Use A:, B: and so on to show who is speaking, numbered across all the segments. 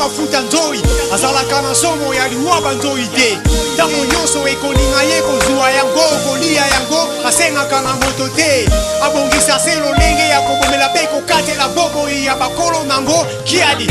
A: mafuta nzoi azalaka na somo ya liwaba nzoi te ntango nyonso ekolinga ye kozwa yango kolia yango asengaka na moto te abongisa se lolenge ya kobomela mpe kokatela boboi ya bakolo nango kiadi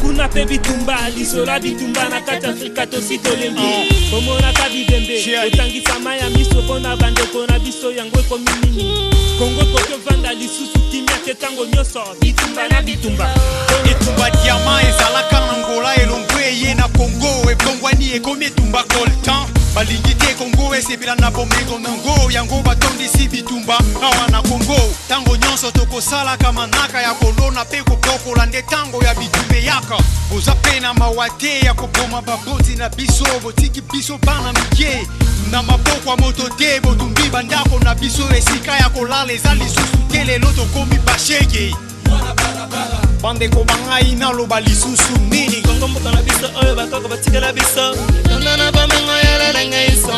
B: Kuna pe bitumba, lisola bitumba na kati Afrika tosi tolembi Komona ka bidembe, otangisa maya miso pona bandeko na biso yango komini Kongo tokyo vanda lisusu kimia ketango nyoso bitumba na bitumba
A: Etumba diama ezalaka Angola elongwe ye na Congo ebongwani ekomi etumba coltan balingi te Congo esepela na bomengo nango yango batondisi bitumba awa na Congo tango nyonso tokosalaka manaka ya kolona pe kobokola nde tango ya bitumbe yaka boza pe na mawa te ya koboma baboti na biso botiki biso bana mike na maboko ya moto te botumbi bandako na biso esika ya kolala eza lisusu te lelo tokomi bashege bandeko bangai naloba lisusu nini
C: Kongo mboka na biso oyo bakoko batikela biso tonda na bamengo ya lalanga iso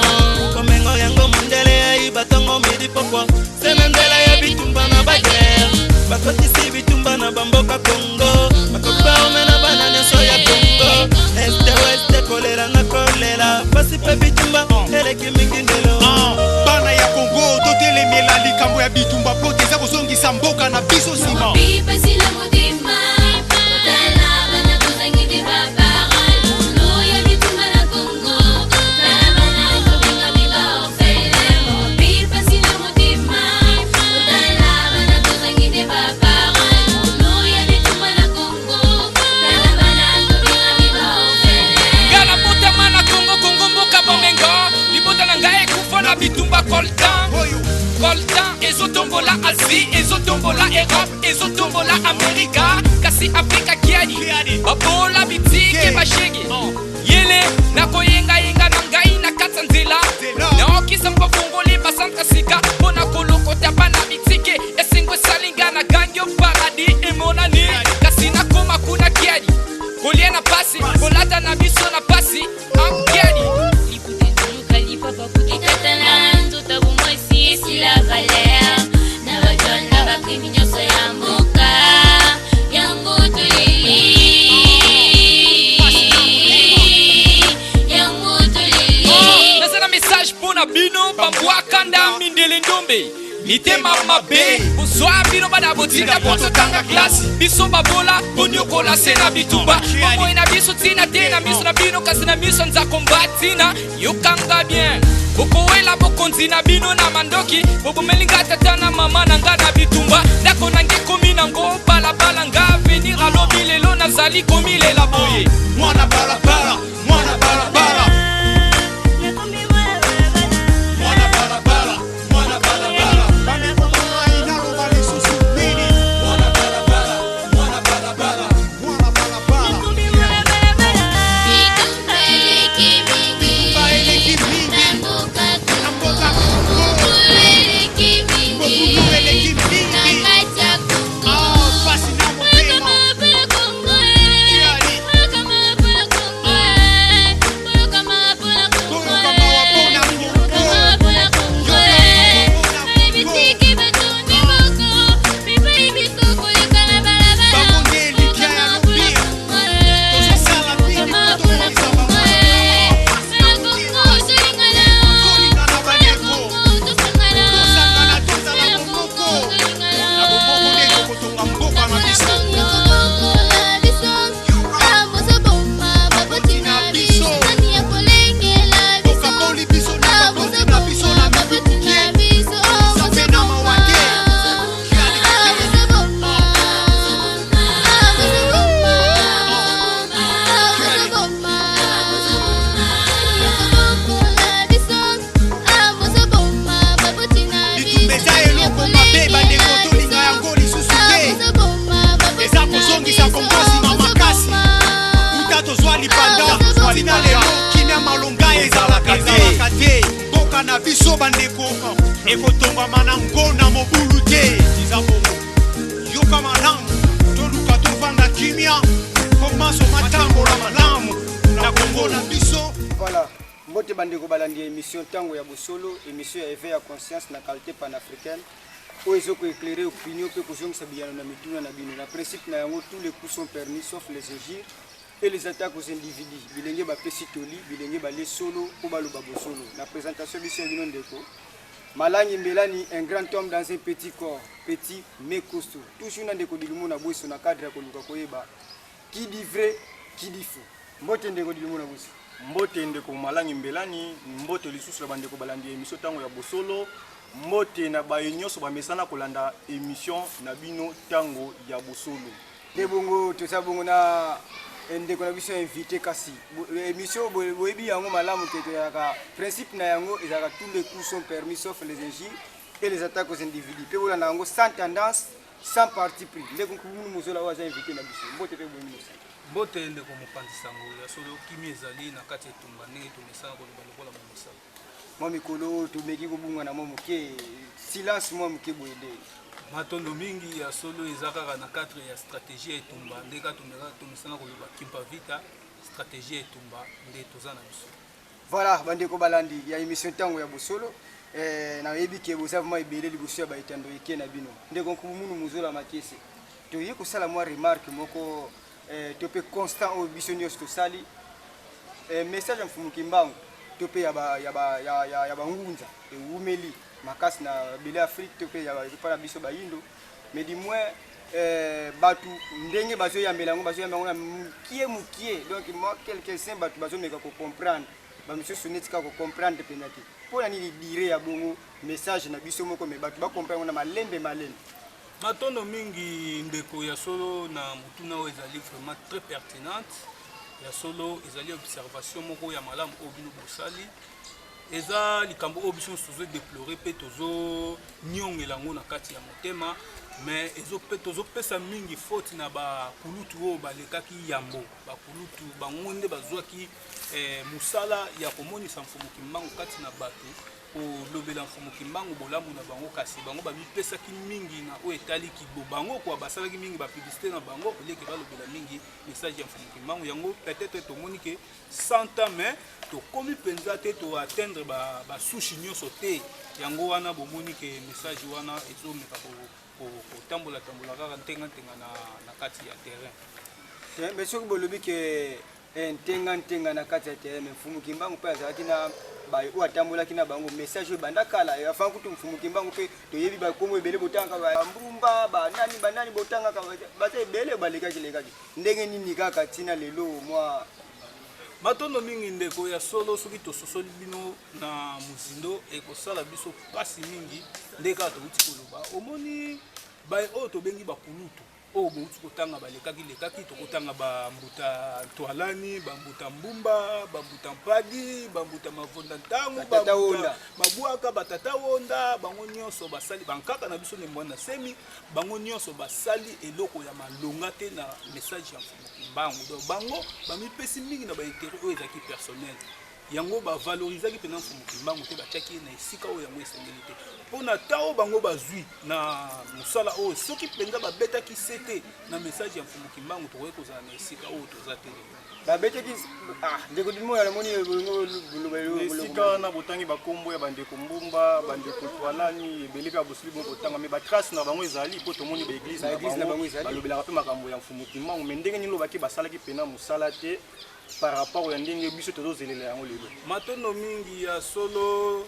C: komengo yango mondele ya ibatongo midi pokwa sena ndela ya bitumba na bagere bakotisi bitumba na bamboka Kongo bakopa ome na bana nyonso ya Kongo este weste kolera na kolera pasi pe bitumba eleki mingi ndelo
A: bana ya Kongo totelemela likambo ya bitumba po teza kozongisa mboka na biso nsima
B: bitumba coltan ezotombola Asie ezotombola Europe ezotombola Amerika kasi Afrika kiadi babola bitike bashege yele nakoyenga yenga na ngai na kata nzela naokisa mbafungoli basantra sika mpona kolokota bana bitike esengwe salinga na gangyo paradis emonani kasi nakoma kuna kiadi kolia na pasi kolata na biso na pasi kiadi
D: la valeur na bajona bakrimi nyonso ya mboka yango toleli
B: nazana message mpona bino bambwakanda mindele ndombe mitema mabe bozwa bino bana botinda bototanga klase biso babola bonyokola se na bitumba bomoi na biso tina te na miso na bino kasi na miso nzako mbatina yokanga bien bokowela bokonzi na bino na mandoki bobomelinga tata na mama na nga na bitumba ndako nange komi nango balabala nga venir alobi lelo nazali komilela boye
A: mwana balabala mwana balabala biso bandeko ekotongama na ngo na mobulu te eza bongo yoka malamu toluka tovanda kimia komanso matambola malamu na kongo na biso.
E: Voilà, mbote bandeko balandi émission Tango ya Bosolo, émission ya éveil à conscience na qualité panafricaine. Oyo ezoko éclairer opinion pe kozongisa biyano na mituna na bino. Na principe na yango tous les coups sont permis sauf les injures et les attaques aux individus. Bilenge ba pesi toli, bilenge ba les solo ou ba loba bosolo. Na présentation biso bino ndeko. Malangi Mbelani, un grand homme dans un petit corps, petit mais costaud. Toujours na ndeko dilumo na boso na cadre ya koluka koyeba. Qui dit vrai, qui dit faux. Mbote ndeko dilumo na boso.
F: Mbote ndeko Malangi Mbelani, mbote lisusu la bandeko balandi émission Tango ya Bosolo. Mbote na ba nyonso ba mesana kolanda émission na bino Tango ya Bosolo.
E: Debongo toza bongo na ndeko na biso invité kasi. Émission boyebi yango malamu tete yaka. Principe na yango ezaka tous les coups sont permis sauf les injures et les attaques aux individus. Pe bola na yango sans tendance, sans parti pris. Ndeko kumu mozola waza invité na biso. Mbote pe boyebi mosa.
G: Mbote ndeko mopanzi sango ya solo kimi ezali na kati etumba ndenge tomesana koloba lokola momosala.
E: Moi mikolo tomeki kobunga na moke silence moi moke boyede.
G: Matondo mingi ya solo ezaka na cadre ya stratégie etumba ndeka tomesana koloba kimpa vita stratégie etumba nde tozana biso.
E: Voilà bandeko balandi ya émission Tango ya Bosolo na yebi ke boza vraiment ebele liboso ya baitando eke na bino. Ndeko kumunu muzola makese. To yeko sala moi remarque moko topé constant au biso nyos to sali message mfumu kimbangu topé ya ba ngunza e umeli makasi na bele Afrique topé ya para biso ba indo mais du moins batu ndenge bazo ya melango bazo ya ngona mukie donc moi quelques-uns batu bazo meka ko comprendre ba monsieur sonetika ko comprendre penati pona ni dire ya bongo message na biso moko me batu ba comprendre na malembe.
G: Matondo mingi ndeko ya solo na mutuna o ezali vraiment très pertinente ya solo ezali observation moko ya malamu obino bosali eza likambo obiso sozo déplorer pe tozo nyongela ngo na kati ya motema mais ezo pe tozo pesa mingi faute na ba kulutu o balekaki yambo ba kulutu bangonde bazwaki musala ya komonisa mfumu kimbangu kati na batu o lobela mfumu kimbangu bolamu na bango kasi bango ba mipesaki mingi na o etali kibo bango kwa basalaki mingi ba publicité na bango oleke ba lobela mingi message ya mfumu kimbangu yango peut-être to monike 100 ans mais to komi penza te to atteindre ba sushi nyoso te yango wana bo monike message wana ezo meka ko tambola kaka ntenga na kati ya terrain.
E: Mais soki bolobi ke ntenga na kati ya terrain mfumu kimbangu pe azalaki na ba o atambolaki na bango message banda kala afin kutu mfumu kimbangu pe toyebi ba kongo ebele botanga ba mbumba ba nani botanga ka ba te ebele balekaki ndenge nini kaka tina lelo moi
G: matondo mingi ndeko ya solo soki tososoli bino na muzindo ekosala biso pasi mingi ndeka touti koloba omoni baye oyo tobengi bakulutu oyo bouti kotanga balekaki tokotanga bambuta toalani bambuta mbumba bambuta mpadi bambuta mavonda ntango babwaka batata wonda bango nyonso basali bankaka na biso ne mwana semi bango nyonso basali eloko ya malonga te na message ya mbangu donc bango bamipesi mingi na baintérêt oyo ezalaki personnel yango bavalorizaki mpena mfumu kimbangu te batiaki na esika oyo yango esengeli te mpona tao bango bazwi na mosala oyo soki mpenza babetaki se te na message ya mfumu kimbangu tokoki kozala na esika oyo toza te
E: babetaki ndeko dimo ya moni
F: esika wana botangi bakombo ya bandeko mbumba bandeko toalani ebele mpe bosili bongo kotanga me batrace na bango ezali mpo tomoni baeglise na bango balobelaka mpe makambo ya mfumu kimbangu me ndenge nini lobaki basalaki mpena mosala te par rapport à ndenge biso tozozelela yango lelo
G: matondo mingi ya solo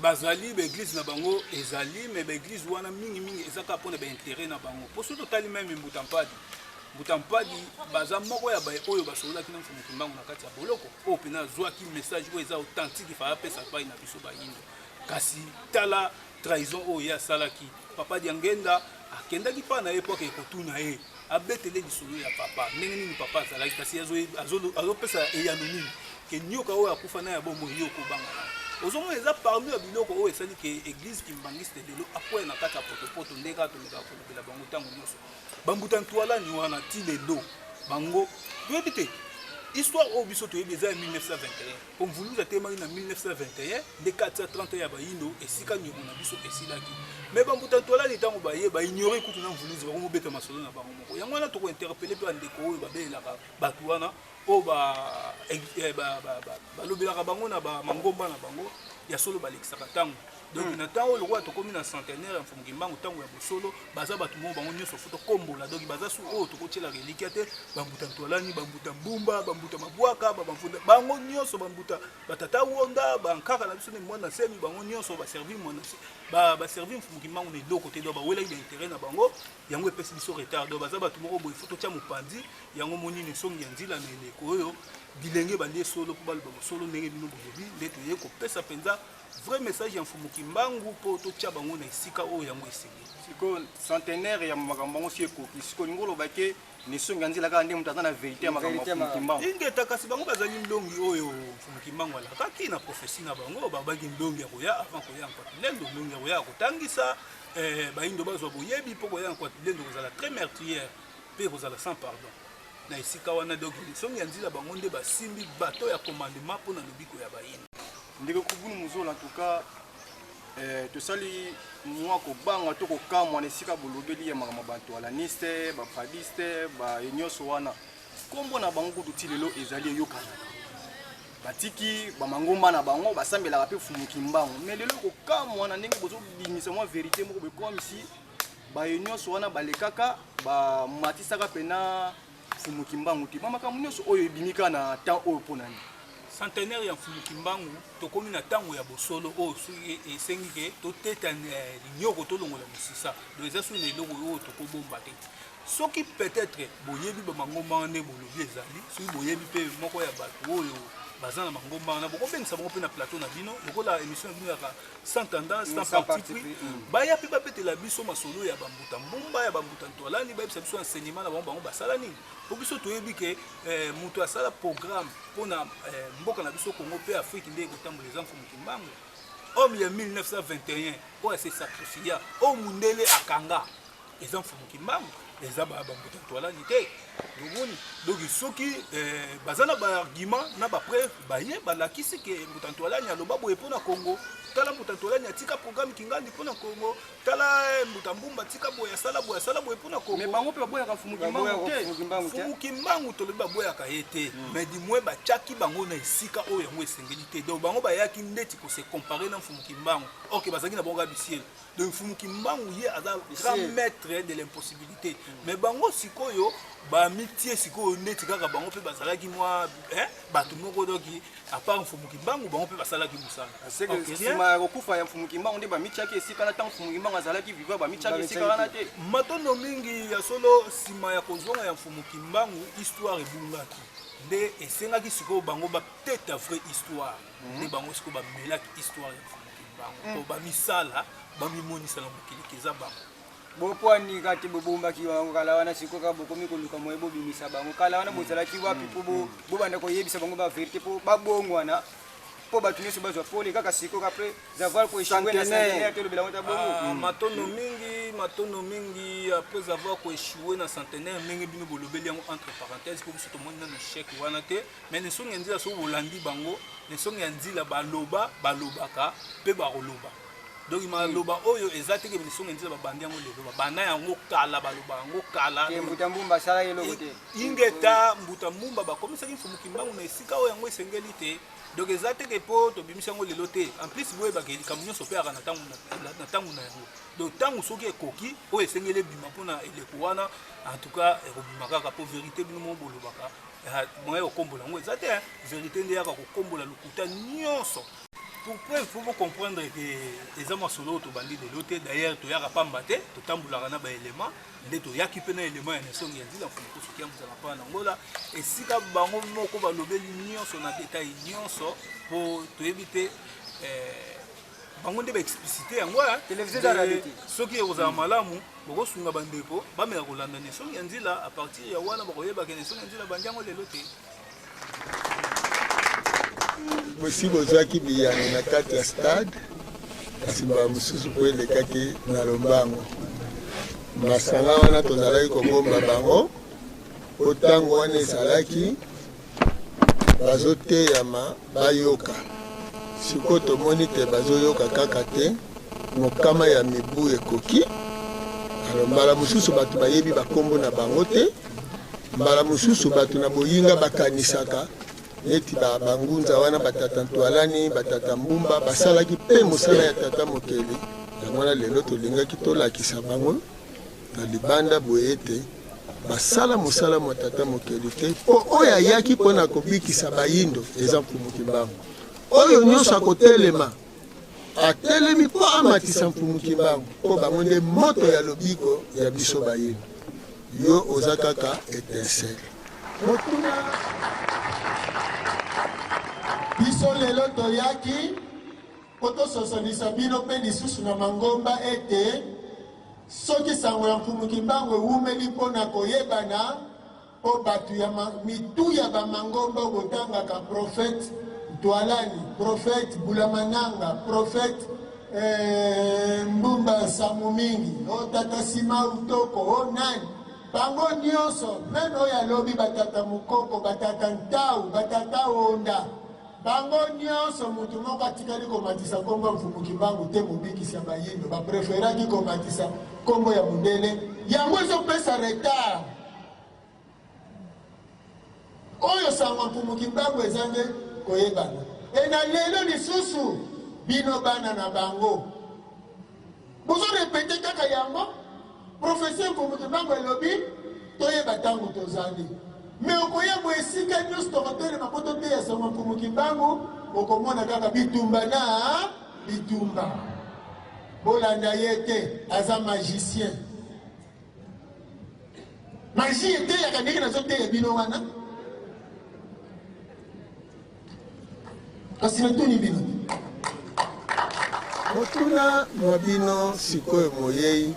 G: bazali baeglise na bango ezali mais baeglise wana mingi ezaka mpona baintérêt na bango po so totali meme mbuta mpadi baza moko ya baye oyo basololaki na mfumu kimbangu na kati ya boloko oyo mpena azwaki message oyo eza authentique fa apesa pai na biso bayindo kasi tala trahison oyo ye asalaki papa diangenda akendaki mpa na ye po akekotuna ye abetele lisolo ya papa ndenge nini papa azalaki kasi azopesa eyano nini ke nyoka oyo akufa na ya bomo yoko banga ozomona eza parmi ya biloko oyo esali ke église kimbangiste lelo akwya na kati ya potopoto ndenge atomeka kolobela bango ntango nyonso bambuta ntwalani wana ti lelo bango yoyebi te histoire au biso toyebi eza 1921 omvuluza temaki na 1921 nde 430 ya bayindo esika nyongo na biso esilaki me bambuta tolani ntango baye baignore kutu na mvuluzi bakomobeta masolo na bango moko yango wana tokointerpele mpe bandeko oyo babelelaka bato wana oyo balobelaka bango na bamangomba na bango ya solo balekisaka ntango donc na ntango oyo lokola tokomi na centenaire ya mfumu kimbangu ntango ya bosolo baza bato moko bango nyonso fo tokombola donc baza su oyo tokotiela relikia te bambuta ntwalani bambuta mbumba bambuta mabwaka bango nyonso bambuta batata wonda bankaka na biso ne mwana semi bango nyonso baservi baservi mfumu kimbangu na eloko te do bawelaki bainteret na bango yango epesi biso retard do baza bato moko boye fo totya mopanzi yango monini songi ya nzila na eleko oyo bilenge balie solo mpo baloba bosolo ndenge bino bolobi nde toye kopesa mpenza vrai message ya mfumu kimbangu mpo totya bango na esika oyo yango esengi
F: siko centenaire ya makambo yango si ekoki siko lingo olobaki nesongi ya nzela kaka nde moto aza na verité ya makambo ya mfumu kimbangu
G: ingeta kasi bango bazali ndongi oyo mfumu kimbangu alakaki na prophétie na bango babaki ndongi ya koya avant koya nkwatulendo ndongi ya koya kotangisa bayindo bazwa boyebi mpo koya nkwatulendo kozala très meurtrière mpe kozala sans pardon na esika wana donc songi ya nzela bango nde basimbi bato ya commandement mpo na lobiko ya bayindo
F: ndeko kubunu muzola en tout cas tosali mwa kobanga to kokamwa na esika bolobeli ya makambo bantu alaniste bapadiste nyonso wana nkombo na bango kutu ti lelo ezali eyokana batiki bamangomba na bango basambelaka mpe mfumu kimbangu me lelo kokamwa na ndenge bozobimisa mwa verité moko bekomisi nyonso wana balekaka bamatisaka mpena mfumu kimbangu te bamakambo nyonso oyo ebimika na temps oyo mpo nani
G: centenaire ya mfumu kimbangu tokomi na ntango ya bosolo oyo soki esengi ke toteta linyoko tolongola mosisa do eza soki na eloko oyo tokobomba te soki peut-être boyebi bamangomba nde bolobi ezali soki boyebi mpe moko ya bato oyo baza na mangomba wana bokobengisa bango mpe na plateau na bino lokola émission ya bino yaka sans tendance sans parti pris baya mpe bapetela biso masolo ya bambuta mbumba ya bambuta ntwalani bayebisa biso enseignement na bango basala nini po biso toyebi ke moto asala programme mpona mboka na biso Congo mpe Afrique nde ekotambola eza mfumu kimbangu homme ya 1921 oyo ase sakrifia oyo mundele akanga eza mfumu kimbangu eza bambuta ntwalani te domoni donc soki baza na baargument na bapreuve baye balakisi ke mbuta ntwalani aloba boye mpo na Congo tala mbuta ntwalani atika programme kingandi mpo na Congo tala mbuta mbumba atika boye asala boye mpo na Congo
F: me bango mpe baboyaka mfumu kimbangu te
G: mfumu kimbangu tolobi baboyaka ye te mais du moins batiaki bango na esika oyo yango esengeli te donc bango bayaki ndeti kose compare na mfumu kimbangu ok bazalaki na bango ya bisiele donc mfumu kimbangu ye aza grand maître de l'impossibilité mais bango sikoyo bamitie sikoyo ndeti kaka bango mpe bazalaki mwa bato moko doki apart mfumu kimbangu bango mpe basalaki mosala
F: nsima ya kokufa ya mfumu kimbangu nde bamitiaki esika na ntango mfumu kimbangu azalaki viva bamitiaki esika wana te
G: matondo mingi ya solo nsima ya kozonga ya mfumu kimbangu histoire ebungaki nde esengaki sikoyo bango bateta vraie histoire nde bango sikoyo bamelaki histoire ya mfumu kimbangu po bamisala bamimonisa na mokili keza bango
E: bopwani kati bobombaki bango kala wana sikoka bokomi koluka moye bobimisa bango kala wana bozalaki wapi mpo bobanda koyebisa bango baverité mpo babongwana mpo bato nyonso bazwa pole kaka sikoka apres avoir koéchoué na centenaire tolobela ngo ta bongo
G: matono mingi après avoir koéchoué na centenaire ndenge bino bolobeli yango entre parenthèses mpo biso tomoni nano échec wana te mais nesongi ya nzila soki bolandi bango nesongi ya nzila balobaka mpe bakoloba donc maloba oyo eza teke bilisonga nzela babandi yango lelo babanda yango kala baloba yango kala
E: mbuta mbumba sala yelo te
G: ingeta mbuta mbumba bakomisaki mfumu kimbangu na esika oyo yango esengeli te donc eza teke po tobimisi yango lelo te en plus boye bakelikambo nyonso mpe yaka na ntango na yango donc ntango soki ekoki oyo esengeli ebima mpona eleko wana en tout cas ekobima kaka mpo vérité bino mo bolobaka moye kokombola yango eza te vérité nde yaka kokombola lokuta nyonso. Pourquoi il faut comprendre que les hommes sont là au bandit de l'autre d'ailleurs tu as pas mbaté tu tamboula na ba élément nde to yaki pe na élément ya nation ya nzila fuko soki amza na pa na ngola et si ka bango moko ba lobeli nyonso na détail nyonso pour to éviter bango nde ba expliciter yango
E: télévision da radio
G: soki oza malamu boko sunga bandeko ba mera kolanda nation ya nzila à partir ya wana bako yeba ke nation ya nzila banjango lelo te.
H: Bosi bozwaki biyano na kati ya stade kasi bamosusu po elekaki na lombango masanga wana tozalaki kobomba bango po ntango wana ezalaki bazoteyama bayoka sikoyo tomoni te bazoyoka kaka te mokama ya mibu ekoki. Alors mbala mosusu bato bayebi bakombo na bango te, mbala mosusu bato na boyinga bakanisaka neti bangunza wana batata ntwalani batata mbumba basalaki mpe mosala ya tata mokeli. Yango na lelo tolingaki tolakisa bango na libanda boye ete basala mosala mwa tata mokeli te mpo oyo ayaki mpona kobikisa bayindo eza Mfumuki Mbangu. Oyo nyonso akotelema atelemi mpo amatisa Mfumuki Mbangu mpo bango nde moto ya lobiko ya biso bayindo. Yo oza kaka étincelle.
I: Biso lelo toyaki po tososonisa bino mpe lisusu na mangomba ete soki sango ya Mfumuki Mbangu ewumeli mpona koyebana po bato ya mitu ya bamangomba okotangaka prophète Ntwalani, prophète Bulamananga, prophète Mbumba Samu Mingi, o tata Sima Utoko, o nani bango nyonso meme oyo alobi batata Mukoko, batata Ntau, batata Onda, bango nyonso mutu moko atikali komatisa kombo ya Mfumuki Mbangu te mobikisi ya bayindo bapreferaki komatisa kombo ya mundele yango ezopesa retard oyo sango Mfumuki Mbangu ezange koyebana. Na lelo lisusu bino bana na bango bozo repete kaka yango professeur Mfumuki Mbangu elobi toyeba ntango tozali me okoyeba esika nyonso tokotelema po toteya sango Mfumuki Mbangu okomona kaka bitumba na bitumba. Bolanda ye te aza magicien magie eteyaka ndenge nazoteya bino wana kasi natuni bino
H: motuna mwa bino sikoyo moyei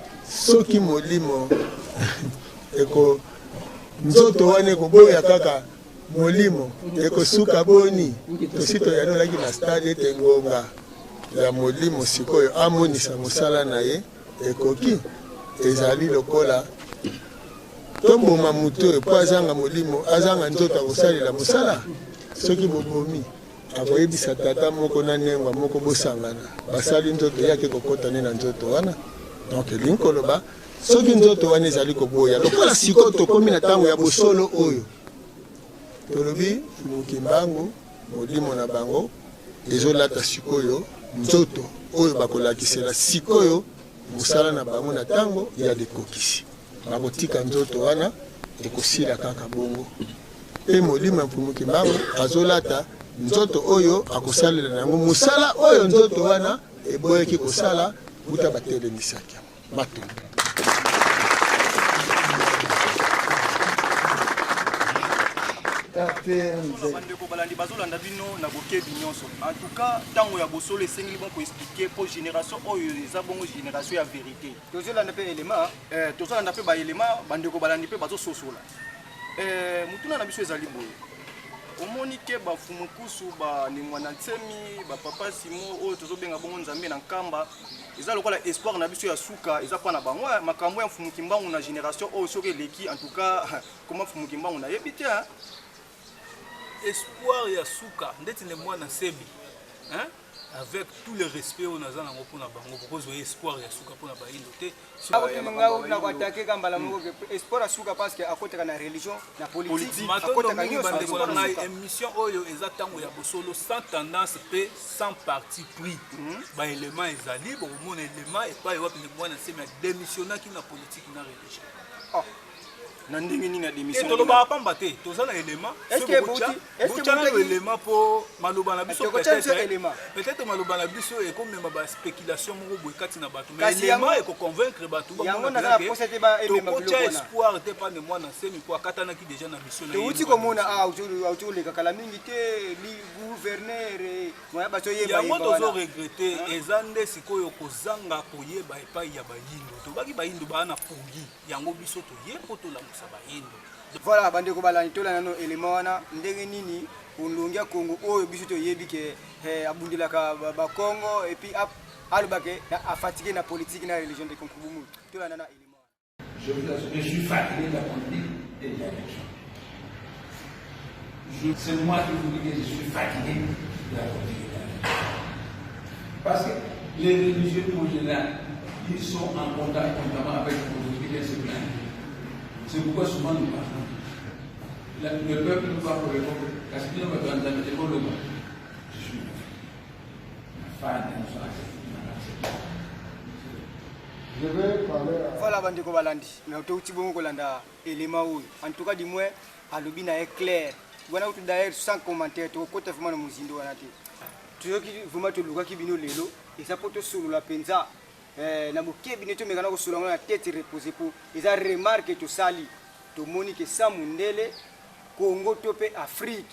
H: soki molimo eko nzoto wana ekoboya kaka molimo ekosuka boni tosi toyanolaki na stade ete ngonga ya molimo sikoyo amonisa mosala na ye ekoki ezali lokola tomboma mutu oyo po azanga molimo azanga nzoto akosalela mosala soki bobomi akoyebisa tata moko na nengwa moko bosangana basali nzoto yake kokotane na nzoto wana. Donc elingi koloba soki nzoto wana ezali koboya lokola sikoyo tokomi na ntango ya bosolo oyo tolobi Mfumuki Mbangu molimo na bango ezolata sikoyo nzoto oyo bakolakisela sikoyo mosala na bango na ntango ya lekokisi bakotika nzoto wana ekosila kaka bongo mpe molimo ya Mfumuki Mbangu azolata nzoto oyo akosalela nango mosala oyo nzoto wana eboyaki kosala buta batelemisaki matumba.
F: bandeko balandi bazolanda bino na bokebi nyonso en tout cas ntango ya bosolo esengeli bon koexplike po génération oyo eza bongo génération ya vérité
E: tozolanda mpe elema
F: tozolanda mpe baelema bandeko balandi mpe bazososola mutuna na biso ezali boye omoni ke bafumukusu baningwa na ntsemi bapapa simo oyo tozobenga bongo nzambe na nkamba eza lokola espoir na biso ya suka eza mpa na bango makambo ya Mfumuki Mbangu na génération oyo soki eleki en tout cas koma Mfumuki Mbangu nayebi te
G: espoir ya suka ndeti ne mwana sebi hein avec tout le respect on a zango pona bango because we espoir ya suka pona bayindo te
E: akotenga na kwatake kambala moko espoir ya suka parce que akoteka na religion na politique
G: akoteka nyonso bandeko na émission oyo eza tango ya bosolo sans tendance pe sans parti pris ba élément ezali bo mona élément et pas wapi ne mwana sebi démissionnaki na politique na religion
F: na ndenge nini na démission
G: toloba pamba te toza na élément est-ce que élément po maloba na biso peut-être maloba na biso e comme même ba spéculation moko boy kati na bato mais élément e ko convaincre bato ba mona to espoir te pas de moi na semi ko katana ki déjà na mission na
E: uti komona autour kala mingi te li gouverneur moya bato yeba
G: ya moto zo regretter ezande sikoyo kozanga koyeba epai ya bayindo to baki bayindo bana pungi yango biso to yepo to la
E: voilà bandeko balani tola nano élément wana ndenge nini undungia Kongo oyo biso to yebi ke abundilaka ba Congo et puis alobake a fatigué na politique na religion de Konkubumu tola nana élément
J: je suis fatigué de la politique et de la religion C'est moi qui vous dis que je suis fatigué de la politique. Parce que les religieux, en général, ils sont en contact constamment avec les autorités et se plaignent. C'est pourquoi souvent nous parlons. Le peuple nous parle pour répondre. Parce que nous avons besoin de l'école. Je suis fan de nous accepter.
I: Je vais parler à...
E: Voilà, bandeko balandi. Mais au tout bon kolanda élément où. En tout cas, dis-moi, à l'obina est clair. Voilà où d'ailleurs sans commentaire, tu côté vraiment le muzindo anati. Tu vois qui vraiment tu luka qui bino lelo et ça peut te sur la penza. Na boké bino tu mekana ko sur la tête reposer pour. Ils a remarqué que sali. To moni que ça mundele Congo topé Afrique.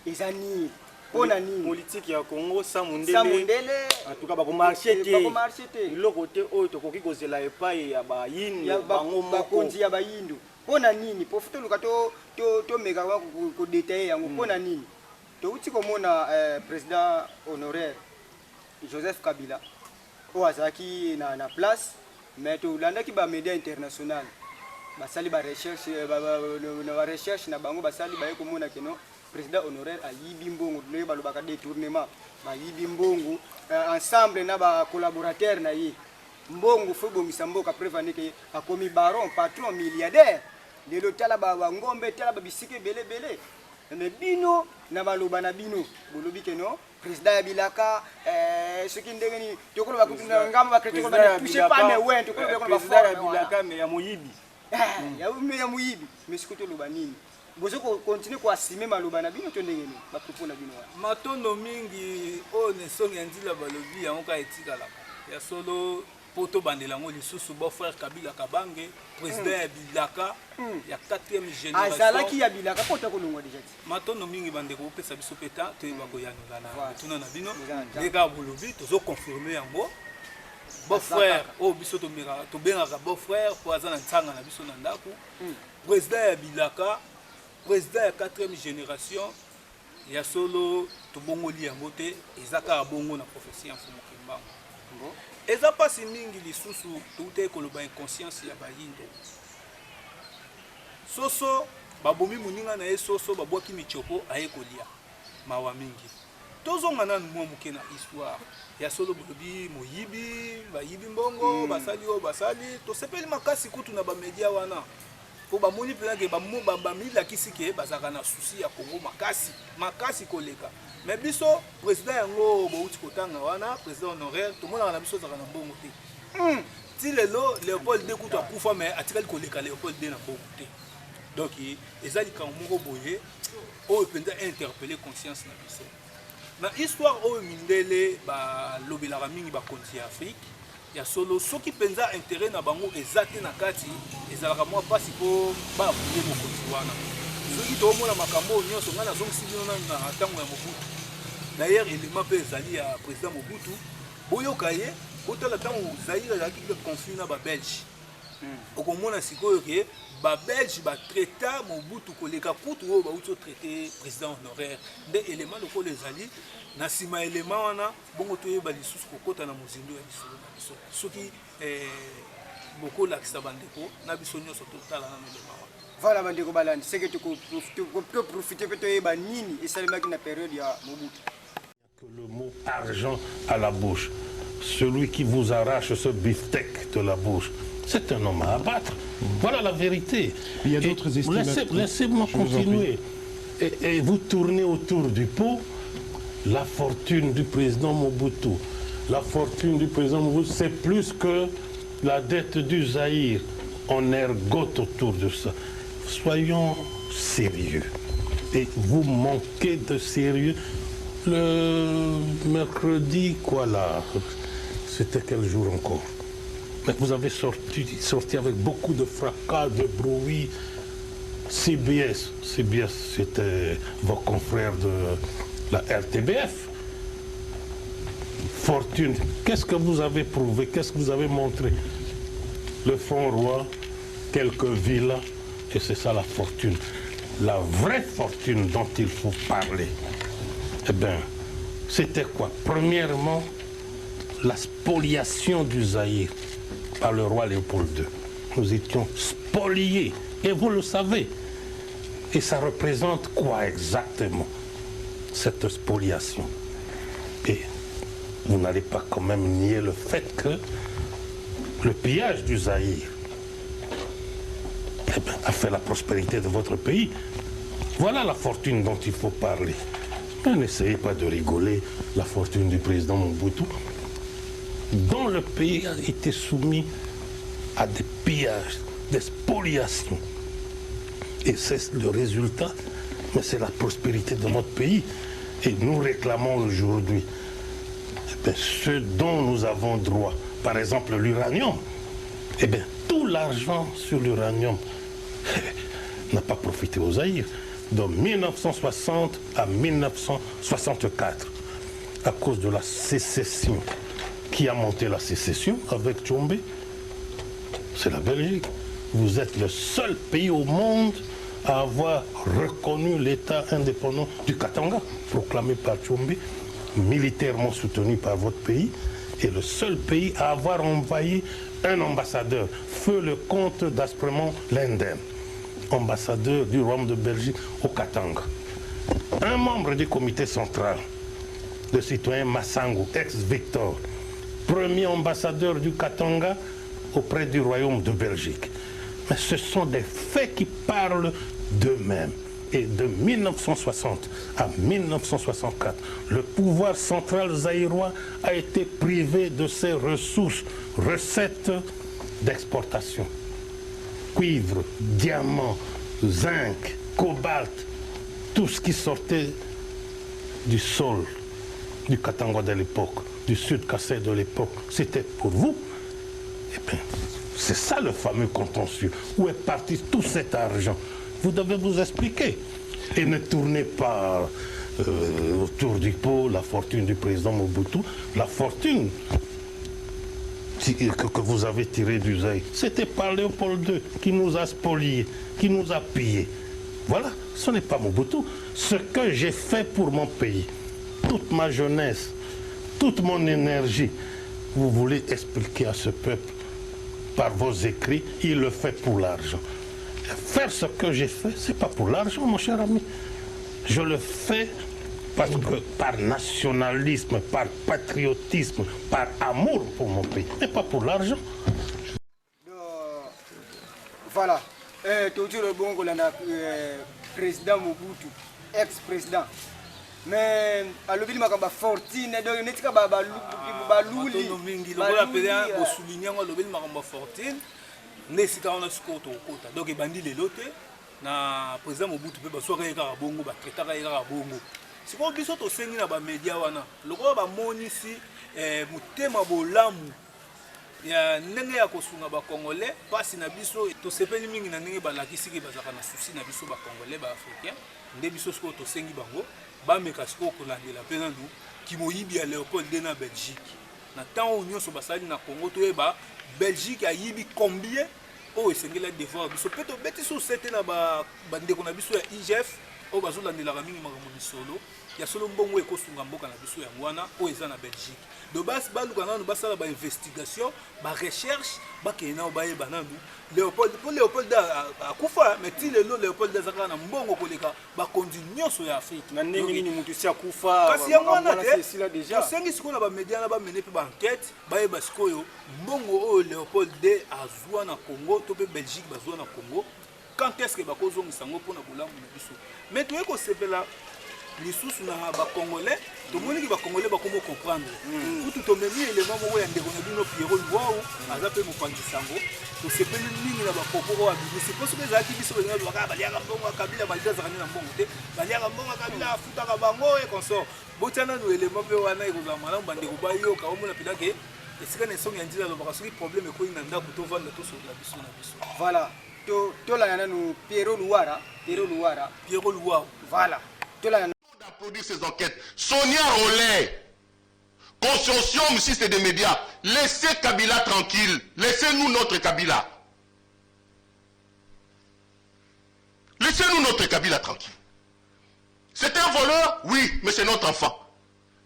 E: Ils a ni.
F: Politique ya Congo Samundele en tout cas ba ko marché té le côté o to koki ko zela epai ya ba yindu
E: ya bango makonzi ya ba yindu pona nini profite luka to meka ko détailler yango pona nini to uti ko mona président honoraire Joseph Kabila o azaki na place mais to landa ki ba média international basali ba recherche ba recherche na bango basali ba ko mona keno président honoraire a yibi mbongo le balobaka détournement ba yibi mbongo ensemble na ba collaborateur na ye mbongo fo bongisa mboka prévane ke akomi baron patron milliardaire lelo tala ba ngombe tala ba bisike belé mais bino na baloba na bino bolobi ke no président ya bilaka ce qui ndengeni tokolo ba kutuna ngamba ba créer ba toucher pas mais ouais tokolo ba
F: président ya bilaka mais ya moyibi
E: ya moyibi mais ce que to loba nini bozo continue ko assumer maloba na bino to ndengeni ba propos na bino
G: matondo mingi o ne songi ndila balobi yango ka etikala ya solo poto bandela ngo lisusu bo frère Kabila Kabange président ya bilaka ya 4e génération
E: azalaki ya bilaka poto ko longwa déjà
G: matondo mingi bande ko pesa biso peta to ba ko yanula na tuna na bino lega bolobi tozo confirmer yango bo frère o biso to mira to benga bo frère po azana ntanga na biso na ndako président ya bilaka président ya 4e génération ya solo to bongoli yango te ezaka bongo na prophétie en fumo kimbango eza pasi mingi lisusu toute koloba inconscience ya bayindo soso babomi muninga na ye soso babwaki michoko aye kolia mawa mingi tozonga nanu mwa muke na histoire ya solo bolobi moyibi bayibi mbongo basali o basali tosepeli makasi kutu na bamedia wana po bamoni mpena ke bamilakisi ke bazalaka na susi ya Congo makasi koleka mais biso président yango bouti kotanga wana président honoraire tomonaka na biso azalaka na mbongo te ti lelo Léopold D kutu akufa mais atikali koleka Léopold D na mbongo te donc eza likambo moko boye oyo mpenza interpellé conscience na biso na histoire oyo mindele balobelaka mingi bakonzi ya Afrique ya solo soki mpenza intérêt na bango eza te na kati ezalaka mwa mpasi mpo babule mokonzi wana soki toomona makambo nyonso ngai nazongisi bino nanu na ntango ya Mobutu d'ailleurs élément mpe ezali ya président Mobutu boyoka ye kotala ntango Zaire ezalaki conflit na babelge okomona sikoyo ke babelge batraita Mobutu koleka kutu oyo bauti otraite président honoraire nde élément lokola ezali na nsima élément wana bongo toyeba lisusu kokota na mozindo ya lisolo na biso soki bokolakisa bandeko na biso nyonso totala na élément wana
E: voilà bandeko balandi c'est que tu peux profiter peut toyeba nini esalemaki na période ya Mobutu
K: que le mot argent à la bouche, celui qui vous arrache ce beefsteak de la bouche, c'est un homme à abattre. Voilà la vérité.
L: Il y a d'autres estimations.
K: Laissez-moi continuer. Et vous tournez autour du pot. La fortune du président Mobutu. La fortune du président Mobutu, c'est plus que la dette du Zaïre. On ergote autour de ça. Soyons sérieux. Et vous manquez de sérieux. Le mercredi, quoi là? C'était quel jour encore? Mais vous avez sorti avec beaucoup de fracas, de bruit. CBS, c'était vos confrères de la RTBF. Fortune, qu'est-ce que vous avez prouvé? Qu'est-ce que vous avez montré? Le front roi, quelques villas, et c'est ça la fortune. La vraie fortune dont il faut parler. Eh bien, c'était quoi? Premièrement, la spoliation du Zaïre par le roi Léopold II. Nous étions spoliés, et vous le savez. Et ça représente quoi exactement, cette spoliation? Et vous n'allez pas quand même nier le fait que le pillage du Zaïre a fait la prospérité de votre pays. Voilà la fortune dont il faut parler. Mais n'essayez pas de rigoler, la fortune du président Mobutu, dont le pays a été soumis à des pillages, des spoliations. Et c'est le résultat, mais c'est la prospérité de notre pays. Et nous réclamons aujourd'hui ce dont nous avons droit. Par exemple, l'uranium. Eh bien, tout l'argent sur l'uranium n'a pas profité aux Zaïre. De 1960 à 1964, à cause de la sécession. Qui a monté la sécession avec Tchombe? C'est la Belgique. Vous êtes le seul pays au monde à avoir reconnu l'État indépendant du Katanga, proclamé par Tchombe, militairement soutenu par votre pays, et le seul pays à avoir envoyé un ambassadeur, feu le comte d'Aspremont Lenden, ambassadeur du royaume de Belgique au Katanga. Un membre du comité central, le citoyen Massango, ex-Victor, premier ambassadeur du Katanga auprès du royaume de Belgique. Mais ce sont des faits qui parlent d'eux-mêmes. Et de 1960 à 1964, le pouvoir central zaïrois a été privé de ses ressources, recettes d'exportation. Cuivre, diamant, zinc, cobalt, tout ce qui sortait du sol du Katanga de l'époque, du Sud Kassai de l'époque, c'était pour vous. Eh bien, c'est ça le fameux contentieux. Où est parti tout cet argent? Vous devez vous expliquer. Et ne tournez pas autour du pot la fortune du président Mobutu. La fortune que vous avez tirée du Zaïre, c'était par Léopold II qui nous a spoliés, qui nous a pillés. Voilà, ce n'est pas Mobutu. Ce que j'ai fait pour mon pays, toute ma jeunesse, toute mon énergie, vous voulez expliquer à ce peuple par vos écrits, il le fait pour l'argent. Faire ce que j'ai fait, ce n'est pas pour l'argent, mon cher ami. Je le fais parce que par nationalisme, par patriotisme, par amour pour mon pays, mais pas pour l'argent.
E: Voilà. Toujours le bon président Mobutu, ex-président. Mais à l'objet de ma fortune, donc n'est-ce pas baluli.
G: Nesika on a sikoto kota donc ebandi lelo te na président Mobutu pe basoka yeka bongo ba traitaka yeka bongo siko biso to sengi na ba media wana lokola ba monisi mutema bolamu ya ndenge ya kosunga ba congolais pasi na biso to sepeli mingi na ndenge balakisi ke bazaka na souci na biso ba congolais ba africain nde biso siko to sengi bango ba meka siko ko landela pe nandu ki moyibi ya Léopold II na Belgique na temps union so basali na Congo to eba Belgique a yibi combien o esengela devoir biso peto beti so sete na ba ndeko na biso ya IGF o bazolandela mingi makambo misolo ya solo mbongo ekosunga mboka na biso ya ngwana o eza na Belgique de base baluka nanu basala ba investigation ba recherche bakena o bayeba nandu Léopold akufa mais ti lelo Léopold azaka na mbongo koleka ba conduit nyonso ya Afrique
F: na ndenge nini mutu si akufa
G: kasi ya ngwana te déjà sengi siko na ba media na ba mener pe ba enquête bayeba sikoyo mbongo o Léopold II azwa na Congo to pe Belgique bazwa na Congo quand est-ce que bakozongisa ngo pona bolamu na biso mais to eko sepela lisusu na ba congolais to moni ki ba congolais ba komo comprendre tout to memi élément mo ya ndeko na bino Pierrot Luau aza pe mo pangisango to sepeli mingi na ba kokoro wa bibisi parce que za ki biso ba ngaba ba liaka mbongo Kabila ba liaka na mbongo te ba liaka mbongo Kabila afuta ka bango et consort botana no élément pe wana ikoza malamu ba ndeko ba yo ka omona pilake esika na songi ndila lo ba soki problème ko ina ndako to vanda to so la biso na biso
E: voilà to la yana no Pierrot Luara voilà to la
L: produire ces enquêtes. Sonia Rollet, consortium 6 des médias, laissez Kabila tranquille, laissez-nous notre Kabila. Laissez-nous notre Kabila tranquille. C'est un voleur, oui, mais c'est notre enfant.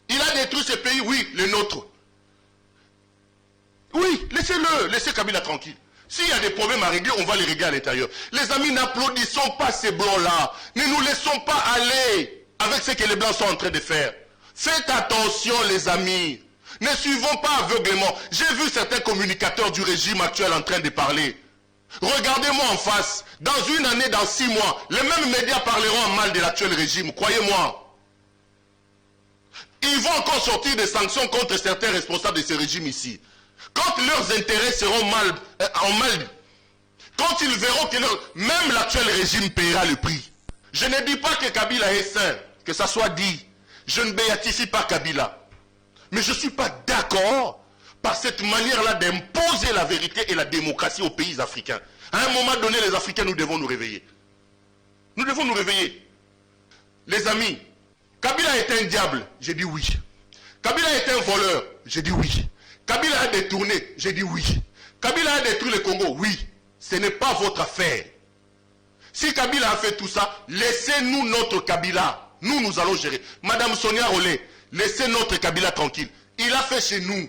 L: Il a détruit ce pays, oui, le nôtre. Oui, laissez-le, laissez Kabila tranquille. S'il y a des problèmes à régler, on va les régler à l'intérieur. Les amis, n'applaudissons pas ces blancs-là. Ne nous laissons pas aller avec ce que les blancs sont en train de faire. Faites attention, les amis. Ne suivons pas aveuglément. J'ai vu certains communicateurs du régime actuel en train de parler. Regardez-moi en face. Dans une année, dans 6 mois, les mêmes médias parleront en mal de l'actuel régime. Croyez-moi. Ils vont encore sortir des sanctions contre certains responsables de ce régime ici. Quand leurs intérêts seront en mal, quand ils verront que même l'actuel régime paiera le prix. Je ne dis pas que Kabila est saint, que ça soit dit. Je ne béatifie pas Kabila. Mais je ne suis pas d'accord par cette manière-là d'imposer la vérité et la démocratie aux pays africains. À un moment donné, les Africains, nous devons nous réveiller. Nous devons nous réveiller. Les amis, Kabila est un diable, j'ai dit oui. Kabila est un voleur, j'ai dit oui. Kabila a détourné, j'ai dit oui. Kabila a détruit le Congo, oui. Ce n'est pas votre affaire. Si Kabila a fait tout ça, laissez-nous notre Kabila. Nous allons gérer. Madame Sonia Rollet, laissez notre Kabila tranquille. Il a fait chez nous.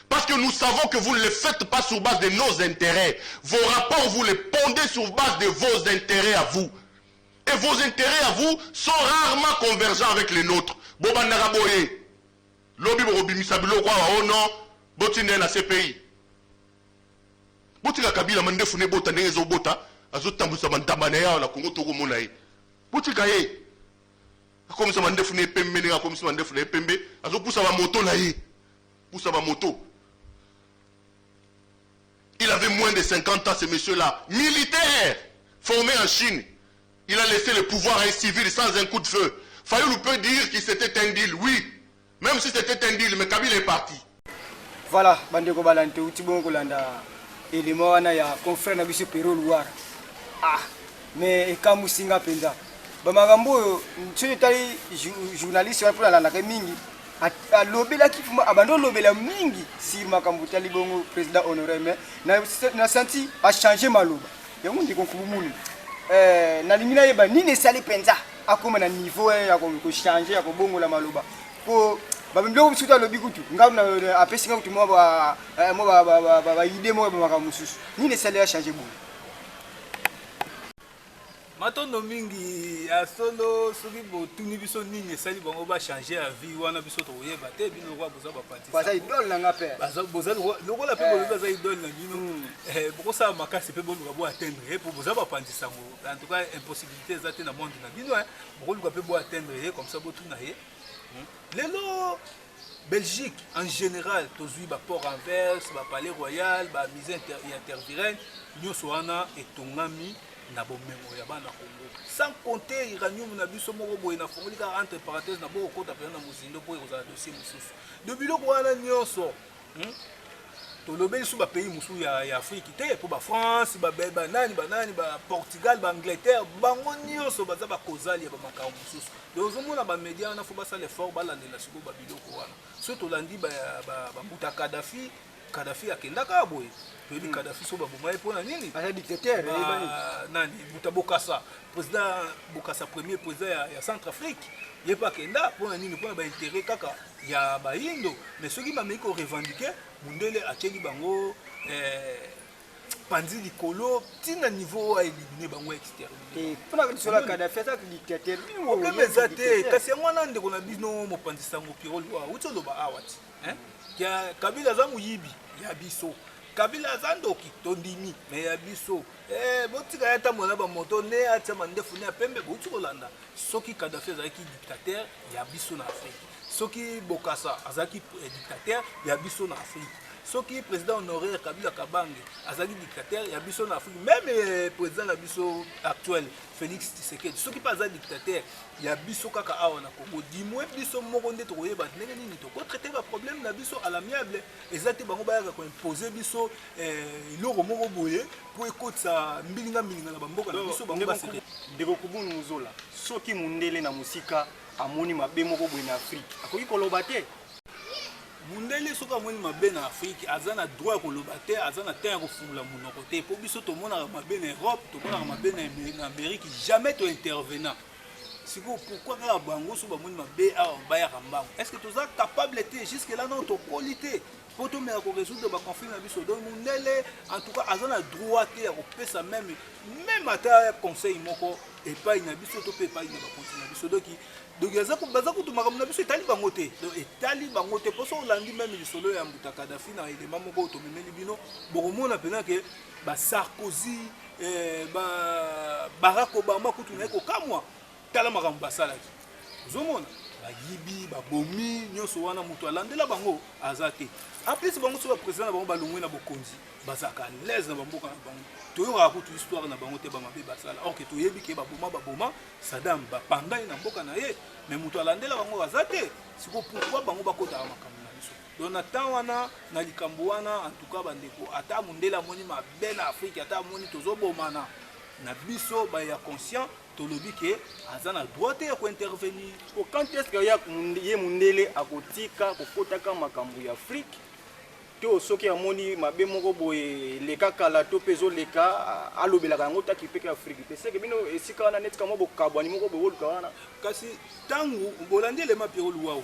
L: Parce que nous savons que vous ne le faites pas sur base de nos intérêts. Vos rapports, vous les pondez sur base de vos intérêts à vous. Et vos intérêts à vous sont rarement convergents avec les nôtres. Bobandara Boye. Lobi Borobimisa Bilokwa, oh non, Botine na CPI. Botika Kabila Mandefune Bota Nezo Bota, Azotambusa Mantabanea, la Congo Togo Monae. Botika ye. Comme ça Mandefune Pembe, comme ça Mandefune Pembe, Azopoussa ma moto là ye. Poussa ma moto. Il avait moins de 50 ans, ce monsieur-là. Militaire, formé en Chine. Il a laissé le pouvoir à un civil sans un coup de feu. Fayoulou peut dire que c'était un deal, oui. Même si c'était un deal, mais Kabila est parti.
E: Voilà, Bandeko Balante, Outibon Kolanda, élément ya confrère Nabiso Pero Loire. Ah, mais Kamusinga Penza. Bamagambo, tu es journaliste, tu as la mingi. A lobela qui abandonne lobela mingi si Makambuta Libongo président honoré mais na senti a changer maloba. Yango ndiko kubumuni. Na limina yeba ni ne sali penza akoma na niveau ya ko changer ya ko bongo la maloba. Po babimlo kusuta lobi kutu ngabuna apesi ngakutu mo ba idée mo ba makamususu. Ni ne sali a changer bongo.
G: Matondo mingi ya solo soki botuni biso nini esali bango ba changer la vie wana biso toyeba te bino kwa boza ba parti.
E: Baza idole na ngape.
G: Baza boza lokola pe boza idole na bino. Boko sa makasi pe boluka bo atteindre pour boza ba parti sango. En tout cas impossibilité ezate na monde na bino boko luka pe bo atteindre comme ça botuna ye. Lelo Belgique en général tozui ba port Anvers, ba palais royal, ba musée intervirène, nyoso wana etongami na bomengo ya bana Congo sans compter iranium na biso moko boye na fongoli ka entre parenthèses na boko kota pena muzindo po ekozala dossier mususu de biloko wana nyonso tolobeli su ba pays musu ya Afrique te po ba France ba nani ba Portugal ba Angleterre bango nyonso baza ba kozali ya ba makao mususu donc omona ba média na fo ba sala effort ba landela siko ba biloko wana surtout landi ba mbuta Kadhafi akendaka boye toyebi Kadhafi so babomai mpona nini
E: aza dictateur
G: nani buta Bokassa président Bokassa premier président ya Centrafrique ye pa akenda mpona nini mpona baintérêt kaka ya bayindo mais soki bameki korevendique mundele atieli bango panzi likolo ntina niveau aelimine bango externe
E: mpona bisola Kadhafi aza dictateur
G: problème eza te kasi yango wana ndeko na bino mopanzi sango Pierrot Loire uti oloba awa ti Kabila za muyibi ya biso Kabila za ndoki tondimi me ya biso botika yata mona ba moto ne atya mandefu ne pembe botu kolanda soki Kadhafi azaki dictateur ya biso na Afrique soki Bokassa azaki dictateur ya biso na Afrique soki président honoraire Kabila Kabange azaki dictateur ya biso na Afrique même président na biso actuel Félix Tshisekedi soki pas azaki dictateur ya biso kaka awa na Congo dimwe biso moko nde tokoyeba ndenge nini toko traiter ba problème na biso à l'amiable ezate bango bayaka ko imposer biso iloko moko boye po ekotsa mbilinga na bamboka na biso bango baseke
F: ndeko kubunu muzola soki mundele na musika amoni mabe moko boye na Afrique akoki koloba te
G: mundele soka moni mabe na Afrique azana droit koloba te azana terre kofungula munoko te po biso tomona mabe na Europe tomona mabe na Amérique jamais to intervenant siko pourquoi ka bango so ba moni mabe a baya kambango est-ce que toza capable te jusque là notre qualité po tomeka korésoudre baconflit na biso donc mundele en tout cas aza na droit te ya kopesa même ata conseil moko epai na biso to mpe epai na bakonti na biso donc baza kutu makambo na biso etali bango te donc etali bango te mposo olandi meme lisolo ya mbuta Kadafi na elema moko oyo tomemeli bino bokomona mpena ke basarkozy Barack Obama kutu na ye kokamwa tala makambo basalaki ozomona bayibi babomi nyonso wana moto alandela bango aza te en plus bango so baprésident na bango balongwe na bokonzi bazalaka lese na bamboka na bango toyokaka kutu histoire na bango te bamabe basala or ke toyebi ke baboma Saddam bapandai na mboka na ye mais moto alandela bango aza te siko pourkui bango bakotaka makambo na biso donc na temps wana na likambo wana en tout cas bandeko ata mondele amoni mabe na Afrique ata amoni tozobomana na biso baya conscient tolobi ke aza na droit ya kointervenir.
F: Quand est-ce que ye mundele akotika kokotaka makambo ya Afrique to soki amoni mabe moko boye leka kala to pezo leka alobelaka yango taki peke Afrique pe seke bino esika wana netika mo bokabwani moko boluka wana
G: kasi tangu bolandi elema Pierrot Luau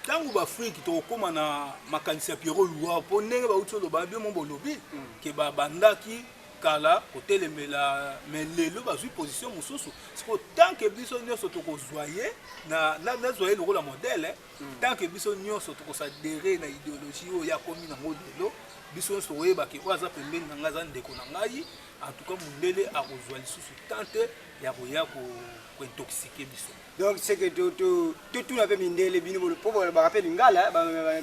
G: tangu ba Afrique to koma na makanisi ya Pierrot Luau po ndenge ba uti oloba bien mo bolobi ke ba bandaki kala kotelemela mais lelo bazwi position mosusu siko tant que biso nyonso tokozwaye nazwaye lokola modele tant que biso nyonso tokosadere na idéologie oyo yakomi nango lelo biso nyonso toyebake oyo aza pembeni na ngai aza ndeko na ngai en tout cas mundele akozwa lisusu tante ya koya kointoxike biso
E: donc c'est que totuna mpe mindele bino po baka mpe lingala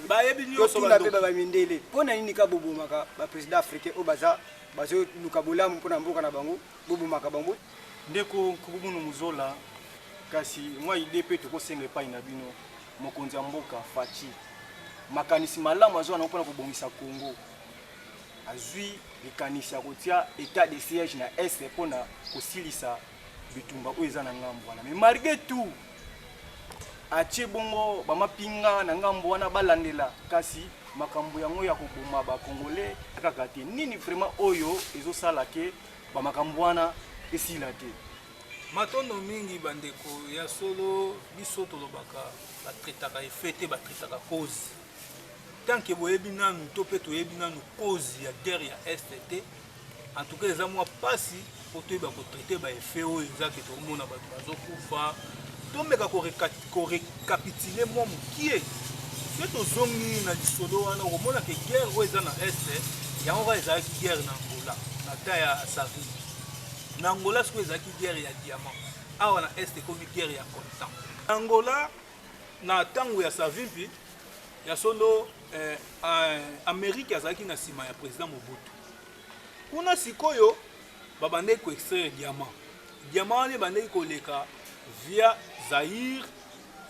G: bayebi nyonso
E: totuna mpe bamindele mpo na nini ka bobomaka baprésident africain oyo bazo luka bolamu mpona mboka na bango bobomaka bango
F: ndeko Nkubumunu Muzola kasi mwa ide mpe tokosenga epai na bino mokonzi ya mboka Faci makanisi malamu azwa nango mpona kobongisa Congo azwi likanisi ya kotia état de siège na est mpona kosilisa bitumba oyo eza na ngambo wana mais malgré tout atie bongo bamapinga na ngambo wana balandela kasi makambo yango ya koboma bakongolais kaka te nini vraiment oyo ezosala ke bamakambo wana esila te
G: matondo mingi bandeko ya solo biso tolobaka batretaka efe te batretaka cause tant que boyebi nanu to mpe toyebi nanu cause ya guerre ya est te en tout cas eza mwa pasi po toyeba kotraite baefe oyo eza ke tokomona bato bazokufa tomeka korekapitule mwa mokie soki tozongi na lisolo wana okomona ke guerre oyo eza na este yango kaka ezalaki guerre na Angola na ta ya Savimbi na Angola sikoyo ezalaki guerre ya diamant awa na este ekomi guerre ya coltan na Angola na ntango ya Savimbi ya solo Amerike azalaki na nsima ya président Mobutu kuna sikoyo babandeki koextraire diamant wana ebandeki koleka via Zaire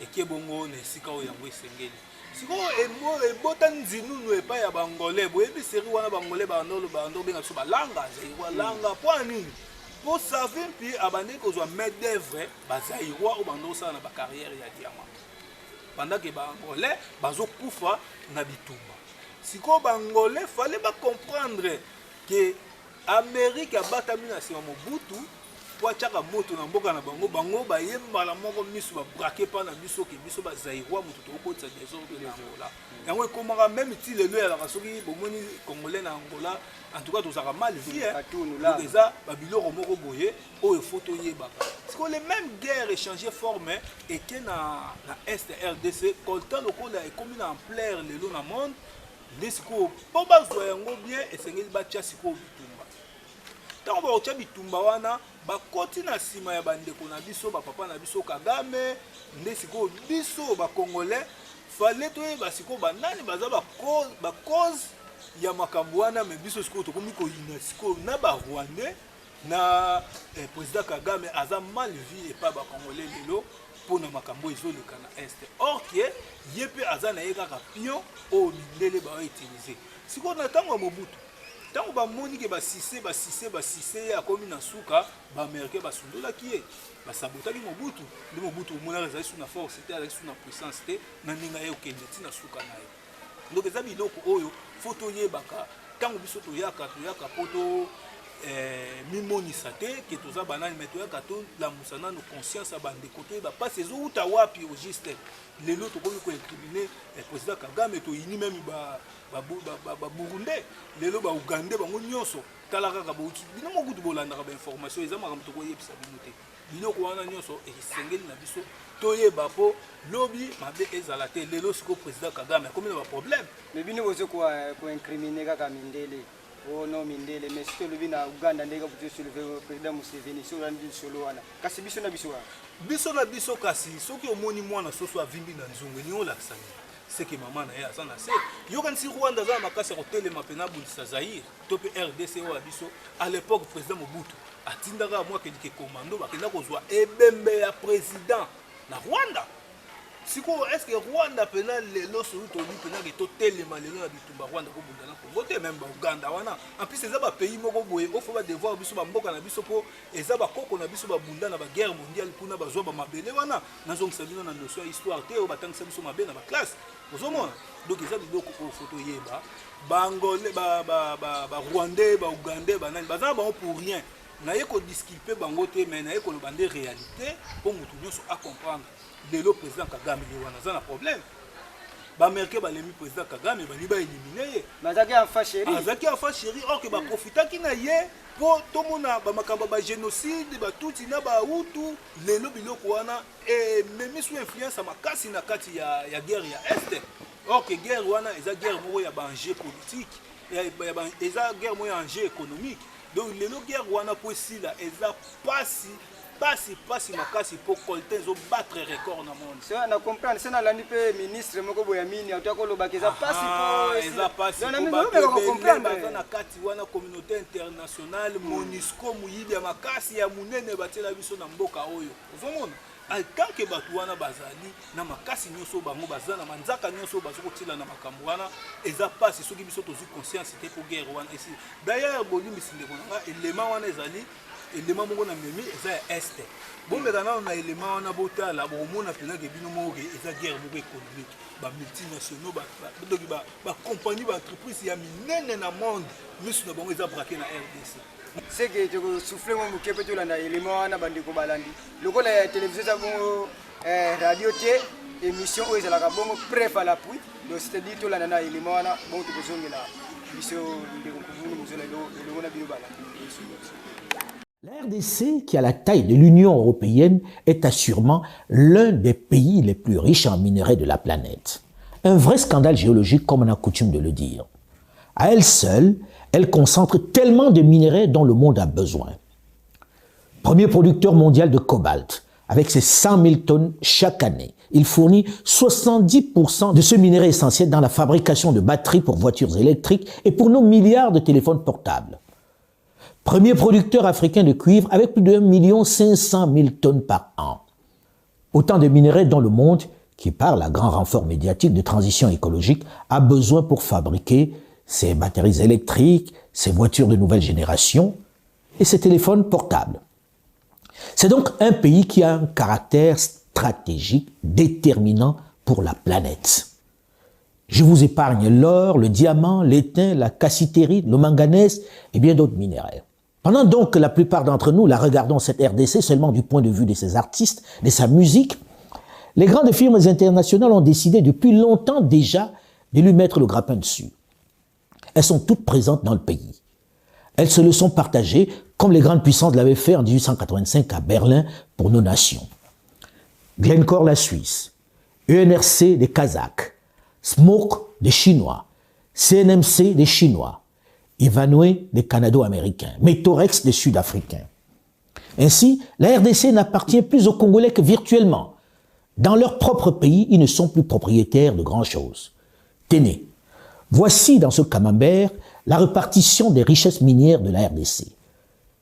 G: ekebongo na esika oyo yango esengeli sikoyo ebota nzinunu epai ya bangolais boyebi seri wana bangolais bandobenga biso balanga zairwa langa mpo nini mpo Savimbi abandeki kozwa main d'œuvre bazairwa oyo bandosala na bacarrière ya diamant bandaki bangolais bazokufa na bitumba sikoyo bangolais fale bacomprendre ke Amerike abatami na nsima Mobutu po atiaka moto na mboka na bango bayembala moko miso babrake mpa na biso ke biso bazairwa moto tokokotisa désordre na Angola yango ekomaka meme ti lelo eyalaka soki bomoni congolais na Angola en tout cas tozalaka mal vie donc eza babiloko moko boye oyo fo toyebaka sikoyo le même guerre échange forme eke na est RDC coltan lokola ekomi na ampleur lelo na monde nde sikoyo mpo bazwa yango bien esengeli batia sikoyo bitumba ntango bakotia bitumba wana bakoti na nsima ya bandeko na biso bapapa na biso Kagame nde sikoyo biso bakongolais fale toyeba sikoyo banani baza bacause ya makambo wana me biso sikoyo tokomi koyina sikoyo na barwandais na président Kagame aza mal vie epa bakongolais lelo mpona makambo ezoleka na este or ke ye mpe aza na ye kaka pion oyo mindele baoutilize sikoyo na ntango ya Mobutu ntango bamoni ke basise akomi na suka baamerikain basundolaki ye basabotaki Mobutu nde Mobutu omonaka ezalaki su na force te azalaki su na puissance te na ndenge ye okende ti na suka na ye donc eza biloko oyo fo toyebaka ntango biso toyaka mpo mimonisa te ke toza banani me toyaka tolamusa nano conscience ya bandeko toyeba mpasi ezowuta wapi au juste lelo tokomi koincrimine président Kagame toyini meme baburundais lelo baugandais bango nyonso tala kaka bauti bino mokutu bolandaka bainformation eza makambo tokoyebisa bino te biloko wana nyonso esengeli na biso toyeba mpo lobi mabe ezala te lelo sikoyo président Kagame akomi na baproblème
E: me bino bozo koincrimine kaka mindele no mindele mais si tolobi na Uganda ndenge buto soulever président Museveni so landi solo wana kasi biso na biso
G: kasi soki omoni mwana soso avimbi na nzungu ni olakisani seke mama na ye aza na se yokanisi Rwanda aza na makasi ya kotelema mpe nabundisa Zaire to mpe RDC oyo ya biso à l'époque président Mobutu atindaka mwa kelike komando bakenda kozwa ebembe ya président na Rwanda sikoyo est-ce que Rwanda pena lelo soki tolobi pena ke totelema lelo na bitumba Rwanda kobunda na Congo te même bauganda wana en plus eza bapays moko boye ofo badevoir biso bamboka na biso mpo eza bakoko na biso babunda na baguerre mondiale mpona bazwa bamabele wana nazongisa bino na notion ya histoire te oyo batangisa biso mabe na baklasse ozomona donc eza biloko oyo fo toyeba bangolais barwandais baugandais banani baza na bango pour rien naye kodisculpe bango te mais naye koloba nde réalité mpo motu nyonso acomprendre lelo président Kagame le wana aza na problème baaméricain balemi président Kagame bali baélimine ye azalaki enfant chéri or ke baprofitaki na ye mpo tomona bamakambo bagénocide batuti na bahutu lelo biloko wana ememi so influence ya makasi na kati ya guerre ya este or ke guerre wana eza guerre moko ya baenjeu politique eza guerre moko ya enjeu économique donc lelo guerre wana mpo esila eza pasi makasi po Coltin zo battre record na monde.
E: Ça na comprendre, ça na landi pe ministre moko boya mini auto lo bakeza pasi po
G: eza pasi po comprendre na kati wana communauté internationale MONUSCO muyibi ya makasi ya munene batela biso na mboka oyo. Ozomona tant que batu wana bazali na makasi nyonso bango bazana manzaka nyonso bazokotila na makambo wana eza pasi soki biso tozi conscience te po guerre wana ici. D'ailleurs bolimi sindeko na élément wana ezali élément moko na memi eza ya este bombeka nano na élément wana botala bomona mpena ke bino moko eza guerre moko économique bamultinationaux donc bacompagnie baentreprise ya minene na monde misu na bango eza braqué na RDC
E: seke tokosouffle mo moke mpe tolanda élément wana bandeko balandi lokola ya télévision eza bongo radio te émission oyo ezalaka bongo pref à l'appui donc c'est-à-dire tolanda na élément wana bongo tokozongela biso ndeko kovunu mozola elongo na bino balandi.
M: La RDC, qui a la taille de l'Union européenne, est assurément l'un des pays les plus riches en minerais de la planète. Un vrai scandale géologique, comme on a coutume de le dire. À elle seule, elle concentre tellement de minerais dont le monde a besoin. Premier producteur mondial de cobalt, avec ses 100 000 tonnes chaque année, il fournit 70% de ce minerai essentiel dans la fabrication de batteries pour voitures électriques et pour nos milliards de téléphones portables. Premier producteur africain de cuivre avec plus de 1 500 000 tonnes par an. Autant de minerais dont le monde, qui par la grand renfort médiatique de transition écologique, a besoin pour fabriquer ses batteries électriques, ses voitures de nouvelle génération et ses téléphones portables. C'est donc un pays qui a un caractère stratégique déterminant pour la planète. Je vous épargne l'or, le diamant, l'étain, la cassitérite, le manganèse et bien d'autres minéraux. Pendant donc que la plupart d'entre nous la regardons cette RDC seulement du point de vue de ses artistes, de sa musique, les grandes firmes internationales ont décidé depuis longtemps déjà de lui mettre le grappin dessus. Elles sont toutes présentes dans le pays. Elles se le sont partagées comme les grandes puissances l'avaient fait en 1885 à Berlin pour nos nations. Glencore la Suisse, ENRC des Kazakhs, Smoke des Chinois, CNMC des Chinois, Ivanhoe des Canado-Américains, Metorex des Sud-Africains. Ainsi, la RDC n'appartient plus aux Congolais que virtuellement. Dans leur propre pays, ils ne sont plus propriétaires de grand-chose. Tenez, voici dans ce camembert la répartition des richesses minières de la RDC.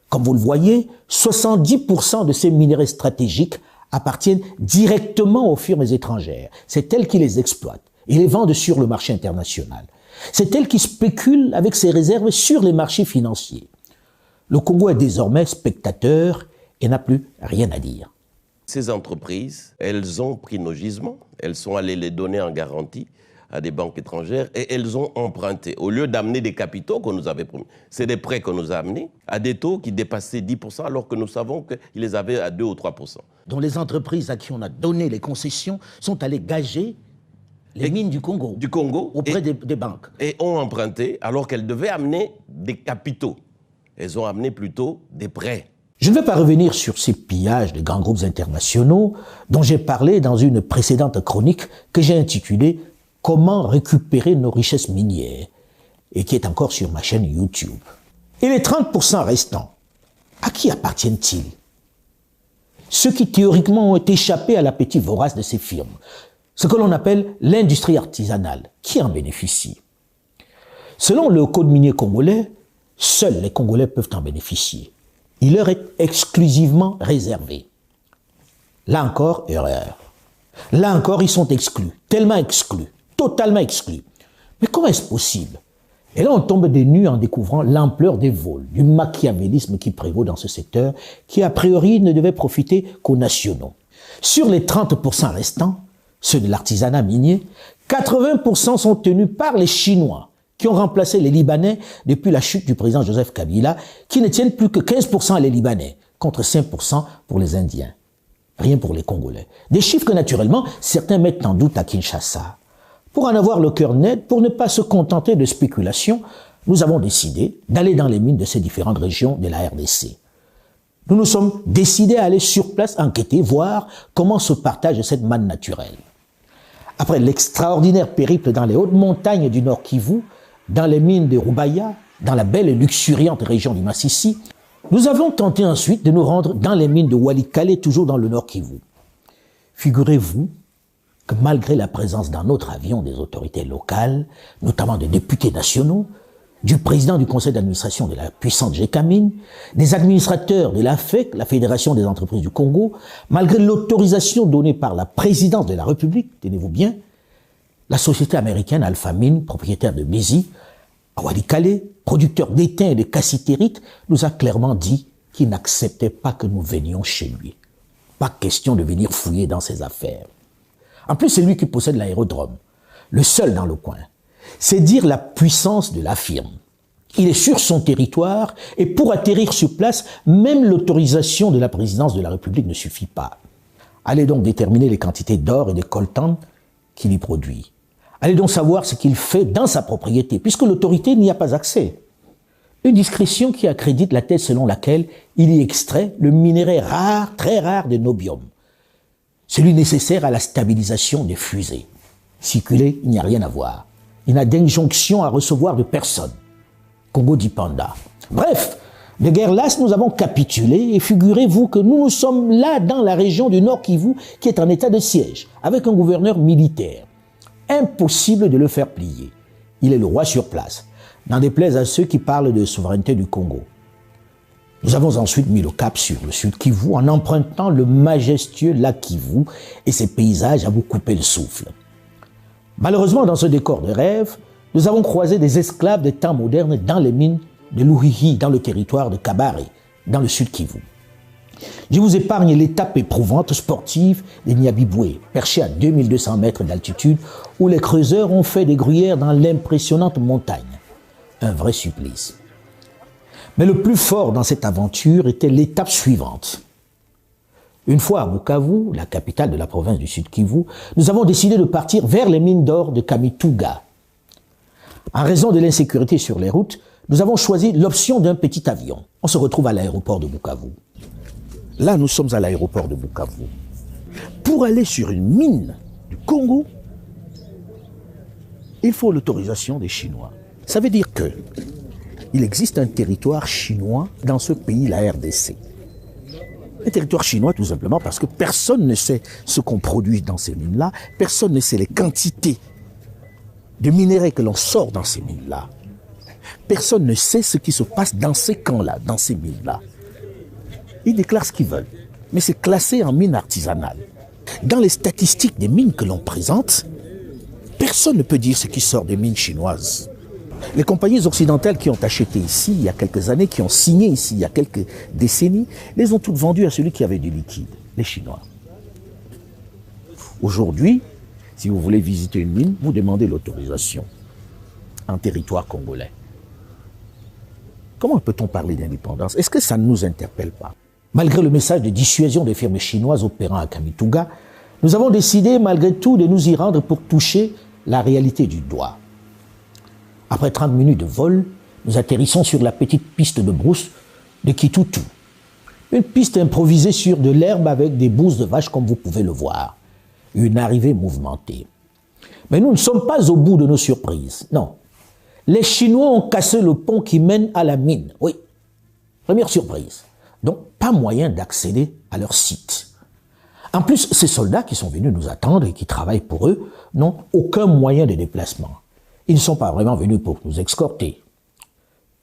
M: Comme vous le voyez, 70% de ces minerais stratégiques appartiennent directement aux firmes étrangères. C'est elles qui les exploitent et les vendent sur le marché international. C'est elles qui spéculent avec ces réserves sur les marchés financiers. Le Congo est désormais spectateur et n'a plus rien à dire.
N: Ces entreprises, elles ont pris nos gisements, elles sont allées les donner en garantie à des banques étrangères et elles ont emprunté. Au lieu d'amener des capitaux qu'on nous avait promis, c'est des prêts qu'on nous a amenés à des taux qui dépassaient 10% alors que nous savons qu'ils les avaient à 2 ou 3%.
M: Dont les entreprises à qui on a donné les concessions sont allées gager les mines du Congo. Auprès des banques.
N: Et ont emprunté alors qu'elles devaient amener des capitaux. Elles ont amené plutôt des prêts.
M: Je ne vais pas revenir sur ces pillages des grands groupes internationaux dont j'ai parlé dans une précédente chronique que j'ai intitulée « Comment récupérer nos richesses minières » et qui est encore sur ma chaîne YouTube. Et les 30% restants, à qui appartiennent-ils? Ceux qui théoriquement ont échappé à l'appétit vorace de ces firmes, ce que l'on appelle l'industrie artisanale, qui en bénéficie? Selon le code minier congolais, seuls les Congolais peuvent en bénéficier. Il leur est exclusivement réservé. Là encore, erreur. Là encore, ils sont exclus, tellement exclus, totalement exclus. Mais comment est-ce possible? Et là, on tombe des nues en découvrant l'ampleur des vols, du machiavélisme qui prévaut dans ce secteur, qui a priori ne devait profiter qu'aux nationaux. Sur les 30% restants, ceux de l'artisanat minier, 80% sont tenus par les Chinois, qui ont remplacé les Libanais depuis la chute du président Joseph Kabila, qui ne tiennent plus que 15% les Libanais, contre 5% pour les Indiens. Rien pour les Congolais. Des chiffres que, naturellement, certains mettent en doute à Kinshasa. Pour en avoir le cœur net, pour ne pas se contenter de spéculations, nous avons décidé d'aller dans les mines de ces différentes régions de la RDC. Nous nous sommes décidés à aller sur place enquêter, voir comment se partage cette manne naturelle. Après l'extraordinaire périple dans les hautes montagnes du Nord Kivu, dans les mines de Rubaya, dans la belle et luxuriante région du Massissi, nous avons tenté ensuite de nous rendre dans les mines de Walikale, toujours dans le Nord Kivu. Figurez-vous que malgré la présence dans notre avion des autorités locales, notamment des députés nationaux, du président du conseil d'administration de la puissante GECAMINE, des administrateurs de la FEC, la Fédération des entreprises du Congo, malgré l'autorisation donnée par la présidence de la République, tenez-vous bien, la société américaine Alphamine, propriétaire de Bézi, à Walikale, producteur d'étain et de cassitérite, nous a clairement dit qu'il n'acceptait pas que nous venions chez lui. Pas question de venir fouiller dans ses affaires. En plus, c'est lui qui possède l'aérodrome, le seul dans le coin. C'est dire la puissance de la firme. Il est sur son territoire et pour atterrir sur place, même l'autorisation de la présidence de la République ne suffit pas. Allez donc déterminer les quantités d'or et de coltan qu'il y produit. Allez donc savoir ce qu'il fait dans sa propriété, puisque l'autorité n'y a pas accès. Une discrétion qui accrédite la thèse selon laquelle il y extrait le minerai rare, très rare de nobium, celui nécessaire à la stabilisation des fusées. Circuler, il n'y a rien à voir. Il n'a d'injonction à recevoir de personne. Congo dit panda. Bref, de guerre lasse, nous avons capitulé et figurez-vous que nous sommes là dans la région du Nord Kivu qui est en état de siège, avec un gouverneur militaire. Impossible de le faire plier. Il est le roi sur place, n'en déplaise à ceux qui parlent de souveraineté du Congo. Nous avons ensuite mis le cap sur le sud Kivu en empruntant le majestueux lac Kivu et ses paysages à vous couper le souffle. Malheureusement, dans ce décor de rêve, nous avons croisé des esclaves des temps modernes dans les mines de Luhihi, dans le territoire de Kabare, dans le sud Kivu. Je vous épargne l'étape éprouvante sportive des Nyabibwe, perchée à 2200 mètres d'altitude, où les creuseurs ont fait des gruyères dans l'impressionnante montagne. Un vrai supplice. Mais le plus fort dans cette aventure était l'étape suivante. Une fois à Bukavu, la capitale de la province du Sud Kivu, nous avons décidé de partir vers les mines d'or de Kamituga. En raison de l'insécurité sur les routes, nous avons choisi l'option d'un petit avion. On se retrouve à l'aéroport de Bukavu. Là, nous sommes à l'aéroport de Bukavu. Pour aller sur une mine du Congo, il faut l'autorisation des Chinois. Ça veut dire que il existe un territoire chinois dans ce pays, la RDC. Un territoire chinois tout simplement parce que personne ne sait ce qu'on produit dans ces mines-là, personne ne sait les quantités de minerais que l'on sort dans ces mines-là. Personne ne sait ce qui se passe dans ces camps-là, dans ces mines-là. Ils déclarent ce qu'ils veulent, mais c'est classé en mine artisanale. Dans les statistiques des mines que l'on présente, personne ne peut dire ce qui sort des mines chinoises. Les compagnies occidentales qui ont acheté ici il y a quelques années, qui ont signé ici il y a quelques décennies, les ont toutes vendues à celui qui avait du liquide, les Chinois. Aujourd'hui, Si vous voulez visiter une mine, vous demandez l'autorisation en territoire congolais. Comment peut-on parler d'indépendance? Est-ce que ça ne nous interpelle pas? Malgré le message de dissuasion des firmes chinoises opérant à Kamituga, nous avons décidé malgré tout de nous y rendre pour toucher la réalité du doigt. Après 30 minutes de vol, nous atterrissons sur la petite piste de brousse de Kitutu. Une piste improvisée sur de l'herbe avec des bousses de vache comme vous pouvez le voir. Une arrivée mouvementée. Mais nous ne sommes pas au bout de nos surprises, non. Les Chinois ont cassé le pont qui mène à la mine, oui. Première surprise. Donc, pas moyen d'accéder à leur site. En plus, ces soldats qui sont venus nous attendre et qui travaillent pour eux n'ont aucun moyen de déplacement. Ils ne sont pas vraiment venus pour nous escorter.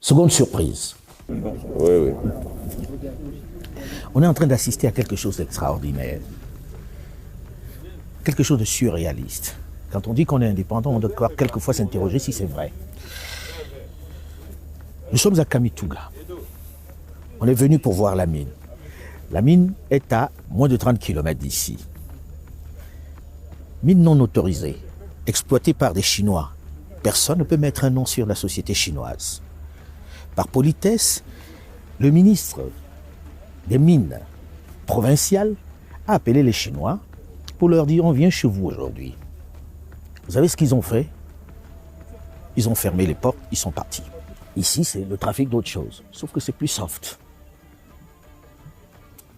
M: Seconde surprise.
N: Oui.
M: On est en train d'assister à quelque chose d'extraordinaire. Quelque chose de surréaliste. Quand on dit qu'on est indépendant, on doit quelquefois s'interroger si c'est vrai. Nous sommes à Kamituga. On est venu pour voir la mine. La mine est à moins de 30 km d'ici. Mine non autorisée, exploitée par des Chinois. Personne ne peut mettre un nom sur la société chinoise. Par politesse, le ministre des Mines provinciales a appelé les Chinois pour leur dire « on vient chez vous aujourd'hui ». Vous savez ce qu'ils ont fait? Ils ont fermé les portes, ils sont partis. Ici, c'est le trafic d'autre chose, sauf que c'est plus soft.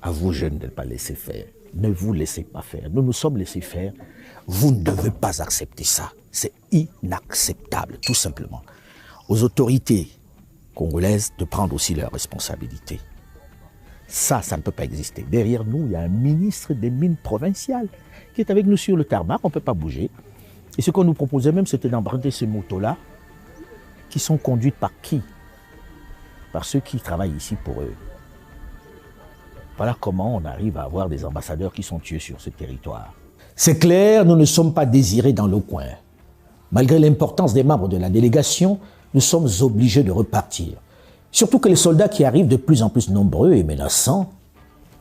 M: À vous, jeunes, de ne pas laisser faire. Ne vous laissez pas faire. Nous nous sommes laissés faire. Vous ne devez pas accepter ça. C'est inacceptable, tout simplement. Aux autorités congolaises de prendre aussi leurs responsabilités. Ça ne peut pas exister. Derrière nous, il y a un ministre des Mines provinciales qui est avec nous sur le tarmac, on ne peut pas bouger. Et ce qu'on nous proposait même, c'était d'emprunter ces motos-là, qui sont conduites par qui? Par ceux qui travaillent ici pour eux. Voilà comment on arrive à avoir des ambassadeurs qui sont tués sur ce territoire. C'est clair, nous ne sommes pas désirés dans le coin. Malgré l'importance des membres de la délégation, nous sommes obligés de repartir. Surtout que les soldats qui arrivent de plus en plus nombreux et menaçants,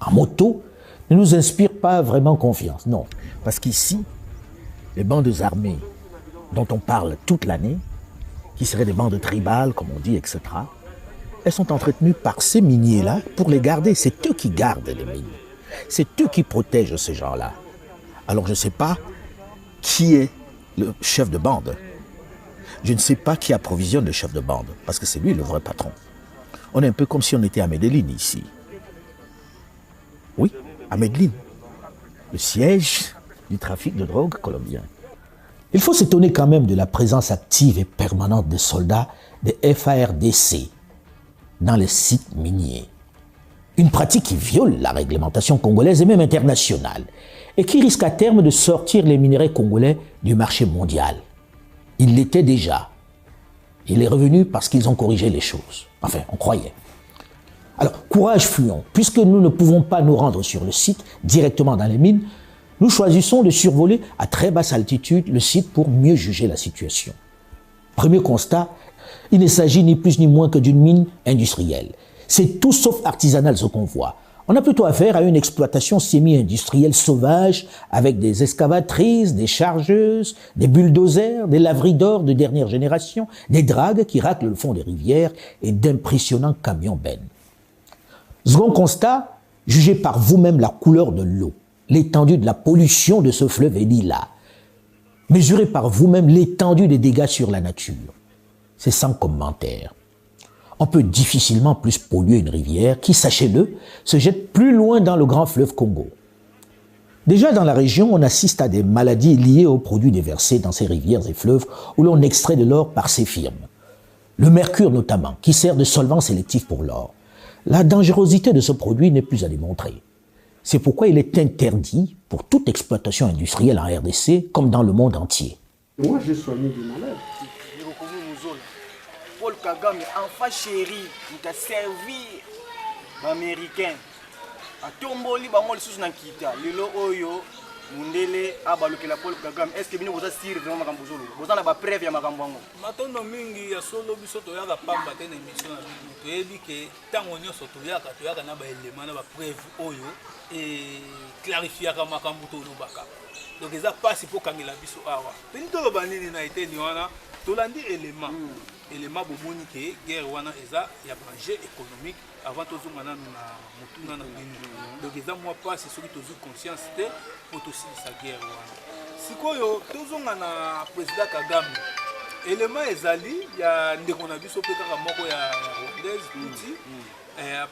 M: en moto, ne nous inspirent pas vraiment confiance. Non, parce qu'ici, les bandes armées dont on parle toute l'année, qui seraient des bandes tribales, comme on dit, etc., elles sont entretenues par ces miniers-là pour les garder. C'est eux qui gardent les mines. C'est eux qui protègent ces gens-là. Alors je ne sais pas qui est le chef de bande. Je ne sais pas qui approvisionne le chef de bande, parce que c'est lui le vrai patron. On est un peu comme si on était à Medellín ici. Oui, à Medellín, le siège du trafic de drogue colombien. Il faut s'étonner quand même de la présence active et permanente des soldats des FARDC dans les sites miniers. Une pratique qui viole la réglementation congolaise et même internationale et qui risque à terme de sortir les minerais congolais du marché mondial. Il l'était déjà. Il est revenu parce qu'ils ont corrigé les choses. Enfin, on croyait. Alors, courage, fuyons. Puisque nous ne pouvons pas nous rendre sur le site, directement dans les mines, nous choisissons de survoler à très basse altitude le site pour mieux juger la situation. Premier constat, il ne s'agit ni plus ni moins que d'une mine industrielle. C'est tout sauf artisanal ce qu'on voit. On a plutôt affaire à une exploitation semi-industrielle sauvage avec des excavatrices, des chargeuses, des bulldozers, des laveries d'or de dernière génération, des dragues qui raclent le fond des rivières et d'impressionnants camions-bennes. Second constat, jugez par vous-même la couleur de l'eau, l'étendue de la pollution de ce fleuve Elila. Mesurez par vous-même l'étendue des dégâts sur la nature. C'est sans commentaire. On peut difficilement plus polluer une rivière qui, sachez-le, se jette plus loin dans le grand fleuve Congo. Déjà dans la région, on assiste à des maladies liées aux produits déversés dans ces rivières et fleuves où l'on extrait de l'or par ces firmes. Le mercure notamment, qui sert de solvant sélectif pour l'or. La dangerosité de ce produit n'est plus à démontrer. C'est pourquoi il est interdit pour toute exploitation industrielle en RDC comme dans le monde entier.
O: Moi, j'ai soigné des malades.
E: Paul Kagame, enfant chéri, il t'a servi l'américain. A tomboli bango lisusu na kita. Lelo oyo mundele abalukela Paul Kagame. Est-ce que bino boza siri vraiment makambo zolo? Boza na ba preuve ya makambo yango.
G: Matondo mingi ya solo biso toyaka pamba te na émission na biso. Toyebi ke tango nyonso toyaka na ba élément na ba preuve oyo et clarifiaka makambo to lobaka. donc eza pasi mpo kangela biso awa peni toloba nini na eteni wana tolandi élément bomoni ke guerre wana eza ya danger économique avant tozonga nanu na motuna na bino donc eza mwa pasi soki tozwi conscience te mpo tosilisa guerre wana sikoyo tozonga na président Kagame élément ezali ya ndeko na biso mpe kaka moko ya rwandaise tuti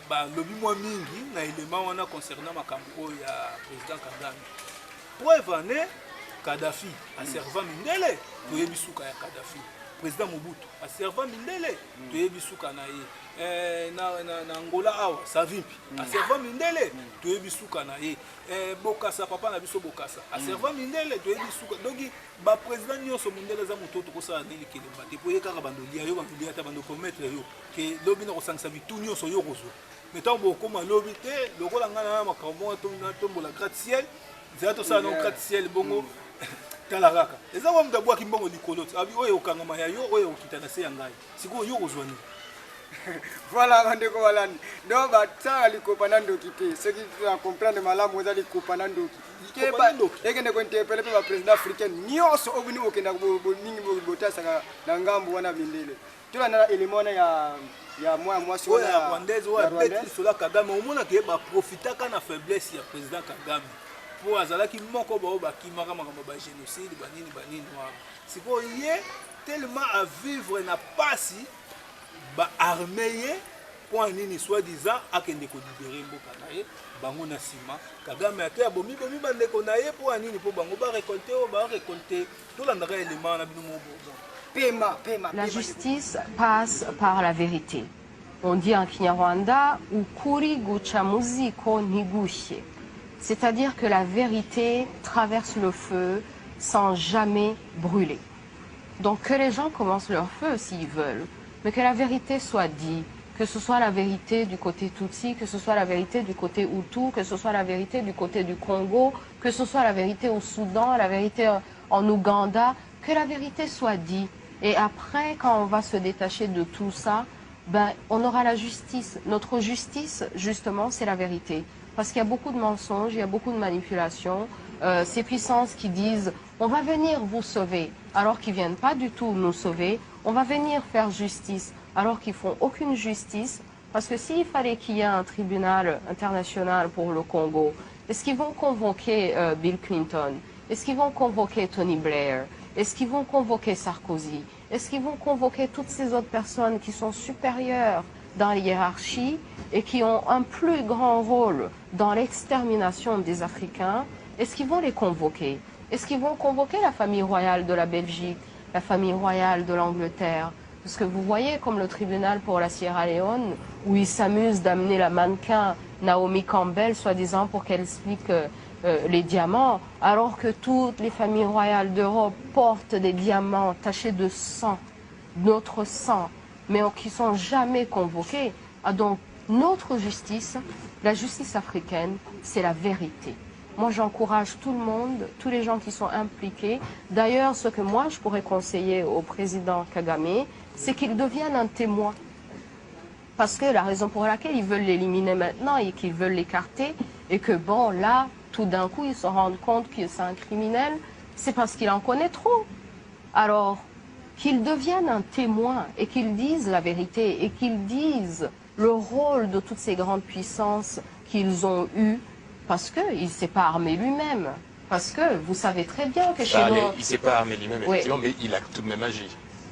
G: balobi mwa mingi na élément wana concernant makambo oyo ya président Kagame preuve ane Kadhafi aserva mindele toyebi suka ya Kadhafi président Mobutu aserva mindele toyebi suka na ye na Angola awa Savimbi aserva mindele toyebi suka na ye Bokassa papa na biso Bokassa aserva mindele toyebi suka donc ba président nyonso mindele za moto tokosala nini kelemba te po ye kaka bandolia yo bandolia ta bando promettre yo ke lobi na kosangisa bitu nyonso yo kozwa metant bokoma lobi te lokola ngana na makambo na tombola gratte-ciel zela tosala no gratte-ciel bongo tala kaka eza wa mdabwa kimbongo likolo abi oyo okangama ya yo oyo okita na se ya ngai siko yo kozwa ni
E: voilà bandeko balani do batala likopa na ndoki te ce qui tu comprendre malamu oza likopa na ndoki ikeba ekende ko interpeller pe ba président africain nyonso obuni okenda boningi botasaka na ngambo wana bindele tola na élément ya moi sur
G: la rwandaise wa beti sola Kagame omona ke ba profitaka na faiblesse ya président Kagame pour azalaki moko bao bakimaka makambo ba génocide banini wana siko ye tellement à vivre na pasi ba armée pour nini soi-disant akende ko libérer mboka na ye bango na sima Kagame ake abomi bandeko na ye pour nini po bango ba récolter tout l'andaka élément na bino mo
E: pema.
P: La justice passe par la vérité. On dit en Kinyarwanda ukuri guca muziko ntigushye. C'est-à-dire que la vérité traverse le feu sans jamais brûler. Donc que les gens commencent leur feu s'ils veulent, mais que la vérité soit dite, que ce soit la vérité du côté Tutsi, que ce soit la vérité du côté Hutu, que ce soit la vérité du côté du Congo, que ce soit la vérité au Soudan, la vérité en Ouganda, que la vérité soit dite. Et après, quand on va se détacher de tout ça, ben, on aura la justice. Notre justice, justement, c'est la vérité. Parce qu'il y a beaucoup de mensonges, il y a beaucoup de manipulations. Ces puissances qui disent « on va venir vous sauver », alors qu'ils ne viennent pas du tout nous sauver. On va venir faire justice, alors qu'ils ne font aucune justice. Parce que s'il fallait qu'il y ait un tribunal international pour le Congo, est-ce qu'ils vont convoquer Bill Clinton? Est-ce qu'ils vont convoquer Tony Blair? Est-ce qu'ils vont convoquer Sarkozy? Est-ce qu'ils vont convoquer toutes ces autres personnes qui sont supérieures dans les hiérarchies et qui ont un plus grand rôle dans l'extermination des Africains? Est-ce qu'ils vont les convoquer? Est-ce qu'ils vont convoquer la famille royale de la Belgique, la famille royale de l'Angleterre? Parce que vous voyez comme le tribunal pour la Sierra Leone, où ils s'amusent d'amener la mannequin Naomi Campbell, soi-disant pour qu'elle explique les diamants, alors que toutes les familles royales d'Europe portent des diamants tachés de sang, notre sang, mais qui ne sont jamais convoqués. Ah, donc, notre justice, la justice africaine, c'est la vérité. Moi, j'encourage tout le monde, tous les gens qui sont impliqués. D'ailleurs, ce que moi, je pourrais conseiller au président Kagame, c'est qu'il devienne un témoin. Parce que la raison pour laquelle ils veulent l'éliminer maintenant et qu'ils veulent l'écarter, et que bon, là, tout d'un coup, ils se rendent compte que c'est un criminel, c'est parce qu'il en connaît trop. Alors, qu'il devienne un témoin et qu'il dise la vérité et qu'il dise le rôle de toutes ces grandes puissances qu'ils ont eues, parce qu'il ne s'est pas armé lui-même. Parce que vous savez très bien que chez nous...
Q: Il ne s'est pas armé lui-même, effectivement, mais il a tout de même agi.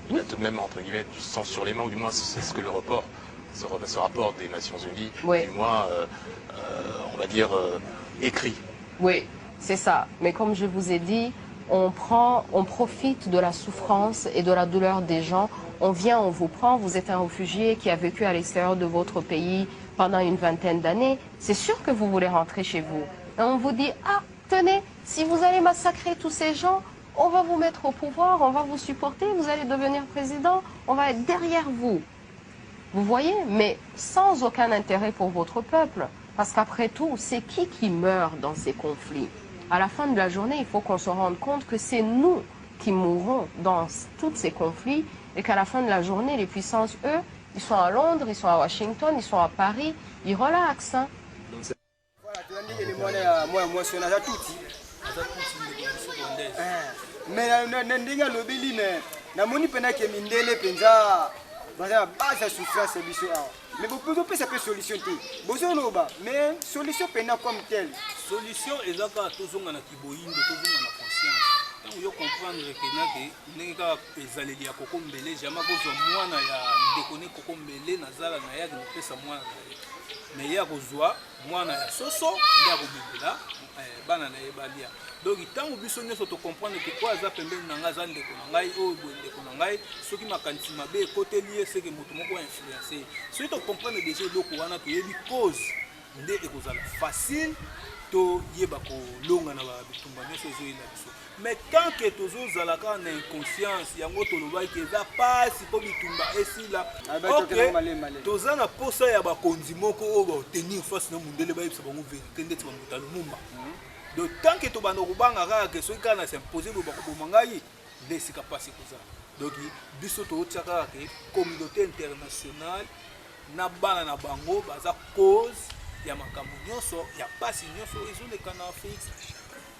Q: Il a tout de même, entre guillemets, du sang sur les mains, ou du moins c'est ce que le rapport, ce rapport des Nations Unies, du moins, on va dire, écrit.
P: Oui, c'est ça. Mais comme je vous ai dit, on profite de la souffrance et de la douleur des gens. On vient, on vous prend, vous êtes un réfugié qui a vécu à l'extérieur de votre pays pendant une vingtaine d'années. C'est sûr que vous voulez rentrer chez vous. Et on vous dit, ah, tenez, si vous allez massacrer tous ces gens, on va vous mettre au pouvoir, on va vous supporter, vous allez devenir président, on va être derrière vous. Vous voyez, mais sans aucun intérêt pour votre peuple. Parce qu'après tout, c'est qui meurt dans ces conflits? À la fin de la journée, il faut qu'on se rende compte que c'est nous qui mourrons dans tous ces conflits et qu'à la fin de la journée, les puissances, eux, ils sont à Londres, ils sont à Washington, ils sont à Paris, ils relaxent. Hein.
E: Voilà, tu as dit que les moyens, moi, je suis tout.
G: aza tuti ndeko na biso rwandaise.
E: Mais na ndenge alobeli me namoni mpena ke mindele mpenza baza na base ya souffrance biso awa. Mais bozopesa mpe solution te bozoloba mais solution mpena comme tel.
G: Solution eza kaka tozonga na kiboyindo tozonga na conscience. Ntango yo comprendre ke nake ndenge kaka ezaleli ya koko mbele jamai kozwa mwana ya ndeko ne koko mbele nazala na ye akopesa mwana na ye. Mais ye akozwa mwana ya soso nde akobebela bana na ye balia. Donc ntango biso nyonso tocomprendre ke oyo aza pembeni na ngai aza ndeko na ngai oyo boye ndeko na ngai soki makanisi mabe ekoteli ye seke moto moko ainfluence ye soki tocomprendre déjà eloko wana toyebi cause nde ekozala facile toyeba kolonga na bitumba nyonso ezoyela biso. Mais tant que tozozala kaka na inconscience yango tolobaki eza pasi mpo bitumba esila ok toza na posa ya bakonzi moko oyo baotenir face na mundele bayebisa bango verité ndeti bamoto alumumba. Donc tant que tobanda kobanga kaka ke soki kaka na s'impose boye bakoboma ngai nde esika pasi kozala. Donc biso tootya kaka ke communauté internationale na bana na bango baza cause ya makambo nyonso ya pasi nyonso ezoleka na Afrique.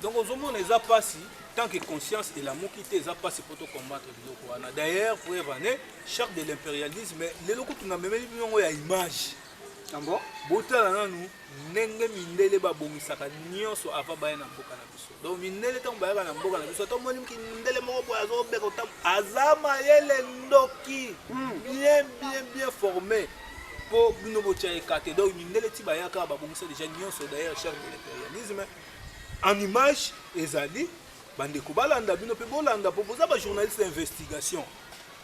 G: Donc ozomona eza pasi tant que conscience elamuki te eza pasi mpo tocombattre biloko wana. D'ailleurs preuve ane charte de l'impérialisme leloko tunamemeli bilongo ya image botala nanu ndenge mindele babongisaka nyonso ava baya na mboka na biso. Donc mindele ntango bayaka na mboka na biso tomoni mindele moko boye azobeka otamu aza mayele ndoki bien formé mpo bino botya ekate. Donc mindele ti bayaka babongisa déjà nyonso d'ailleurs charte de l'impérialisme en image ezali bandeko balanda bino mpe bolanda mpo boza bajournaliste d'investigation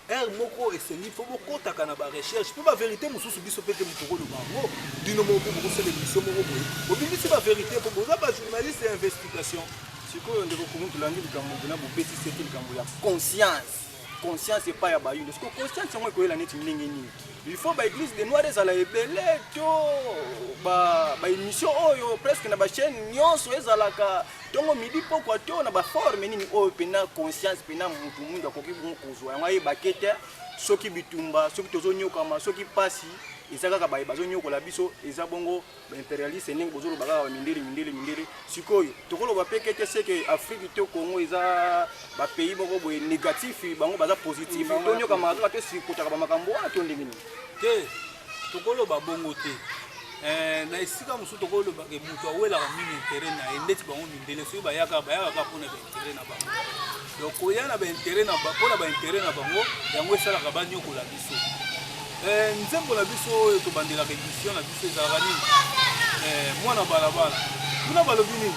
G: ere moko esengi mpo bokotaka na barecherche mpe bavérité mosusu biso mpe te moto koloba yango bino moko mpe bokosala émission moko boye bobimisi bavérité mpo boza bajournaliste ya investigation.
F: Sikoyo ndeko komu tolandi likambo mpena bobetisi ete likambo ya conscience epai ya bayundo siko conscience yango ekoyela neti ndenge nini il faut baeglise de noir ezala ebele to baémission oyo presque na bachaîne nyonso ezalaka ntongo midi pokwa to na baforme nini oyo mpena conscience mpena motu mundu akoki bongo kozwa yango ayebaki te soki bitumba soki tozonyokama soki pasi eza kaka bazonyokola biso eza bongo baimpérialiste ndenge bozoloba kaka mindele sikoyo tokoloba mpe kete seke Afrique to Congo eza bapays moko boye négatif bango baza positif tonyokama kaka te sikotaka bamakambo wana to ndenge nini
G: te tokoloba bongo te na esika mosusu tokoloba ke moto awelaka mingi intere na ye ndeti bango mindele soki bayaka mpona baintere na bango. Donc koya na baintere mpona baintere na bango yango esalaka banyokola biso. Nzembo na biso oyo tobandelaka émission na biso ezalaka nini mwana balabala kuna balobi nini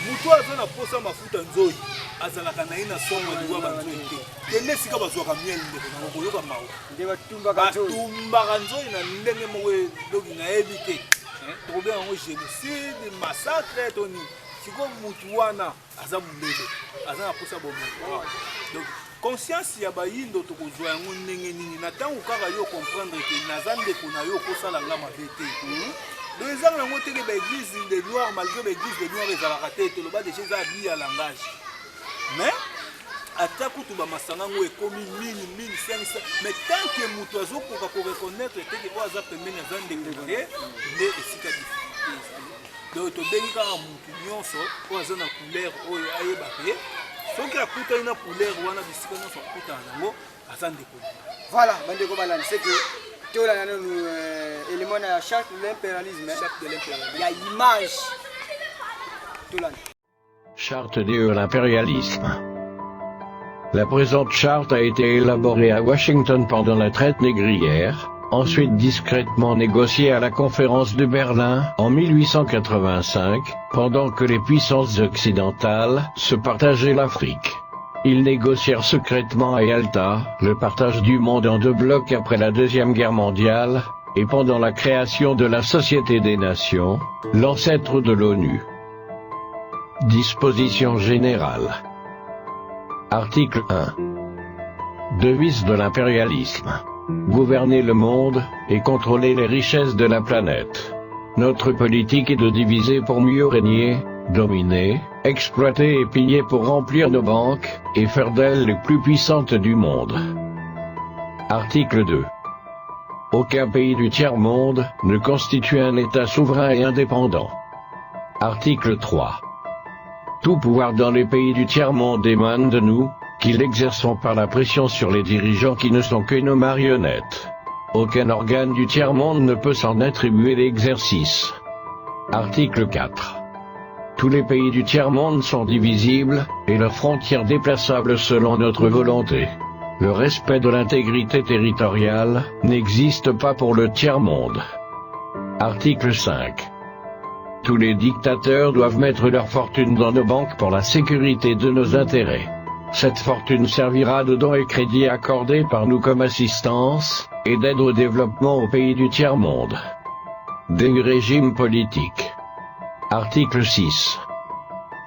G: moto aza na posa mafuta nzoi azalaka na ye na songo liwa banzoi te kende esika bazwaka miel ndeko nango koyoka mawa batumbaka nzoi na ndenge moko edoki nayebi te tokobenga yango génocide massacre to nini sikoyo motu wana aza mondele aza na posa bomoto. Donc conscience ya bayindo tokozwa yango ndenge nini na ntango kaka yo comprendre ke naza ndeko na yo okosala nga mabe te. Donc ezaka nango teke baéglise de noir malgré baéglise de noir ezalaka te toloba déjà eza bi ya langage mais ata kutu bamasanga ngo ekomi 1500 mais tant que moto azokoka koreconnaître teke oyo aza pembeni aza ndeko na ye nde esika difficulté ezali. Donc tobengi kaka motu nyonso oyo aza na couleur oyo ayebaka ye soki akutani na couleur wana bisika nyonso akutana nango aza ndeko.
E: Voilà bandeko balandi c'est que tolanda nanu élément na charte de l'impérialisme ya image tolanda
R: charte de l'impérialisme. La présente charte a été élaborée à Washington pendant la traite négrière, ensuite discrètement négociée à la conférence de Berlin en 1885, pendant que les puissances occidentales se partageaient l'Afrique. Ils négocièrent secrètement à Yalta le partage du monde en deux blocs après la Deuxième Guerre mondiale et pendant la création de la Société des Nations, l'ancêtre de l'ONU. Disposition générale. Article 1. Devise de l'impérialisme. Gouverner le monde et contrôler les richesses de la planète. Notre politique est de diviser pour mieux régner, dominer, exploiter et piller pour remplir nos banques et faire d'elles les plus puissantes du monde. Article 2. Aucun pays du tiers-monde ne constitue un État souverain et indépendant. Article 3. Tout pouvoir dans les pays du tiers-monde émane de nous, qui l'exerçons par la pression sur les dirigeants qui ne sont que nos marionnettes. Aucun organe du tiers-monde ne peut s'en attribuer l'exercice. Article 4. Tous les pays du tiers-monde sont divisibles, et leurs frontières déplaçables selon notre volonté. Le respect de l'intégrité territoriale n'existe pas pour le tiers-monde. Article 5. Tous les dictateurs doivent mettre leur fortune dans nos banques pour la sécurité de nos intérêts. Cette fortune servira de dons et crédits accordés par nous comme assistance, et d'aide au développement aux pays du tiers-monde. Des régimes politiques. Article 6.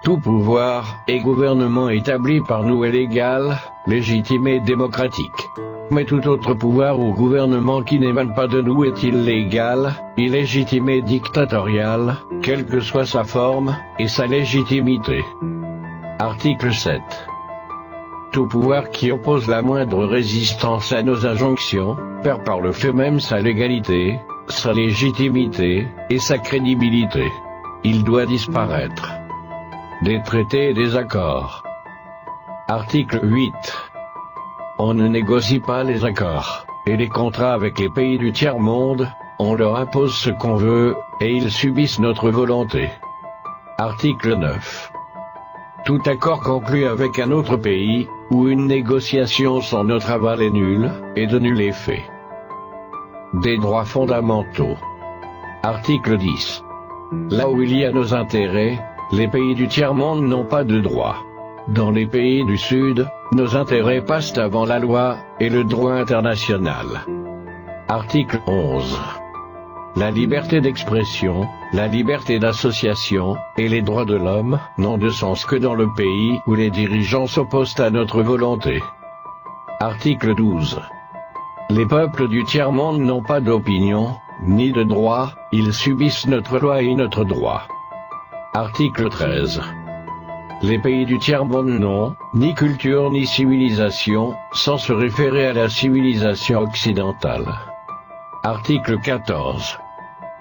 R: Tout pouvoir et gouvernement établi par nous est légal, légitime et démocratique. Mais tout autre pouvoir ou gouvernement qui n'émane pas de nous est illégal, illégitime et dictatorial, quelle que soit sa forme et sa légitimité. Article 7. Tout pouvoir qui oppose la moindre résistance à nos injonctions, perd par le fait même sa légalité, sa légitimité et sa crédibilité. Il doit disparaître. Des traités et des accords. Article 8. On ne négocie pas les accords et les contrats avec les pays du tiers-monde, on leur impose ce qu'on veut, et ils subissent notre volonté. Article 9. Tout accord conclu avec un autre pays, ou une négociation sans notre aval est nul, et de nul effet. Des droits fondamentaux. Article 10. Là où il y a nos intérêts, les pays du tiers-monde n'ont pas de droit. Dans les pays du Sud, nos intérêts passent avant la loi et le droit international. Article 11. La liberté d'expression, la liberté d'association, et les droits de l'homme, n'ont de sens que dans le pays où les dirigeants s'opposent à notre volonté. Article 12. Les peuples du tiers-monde n'ont pas d'opinion, ni de droit, ils subissent notre loi et notre droit. Article 13. Les pays du tiers-monde n'ont ni culture ni civilisation, sans se référer à la civilisation occidentale. Article 14.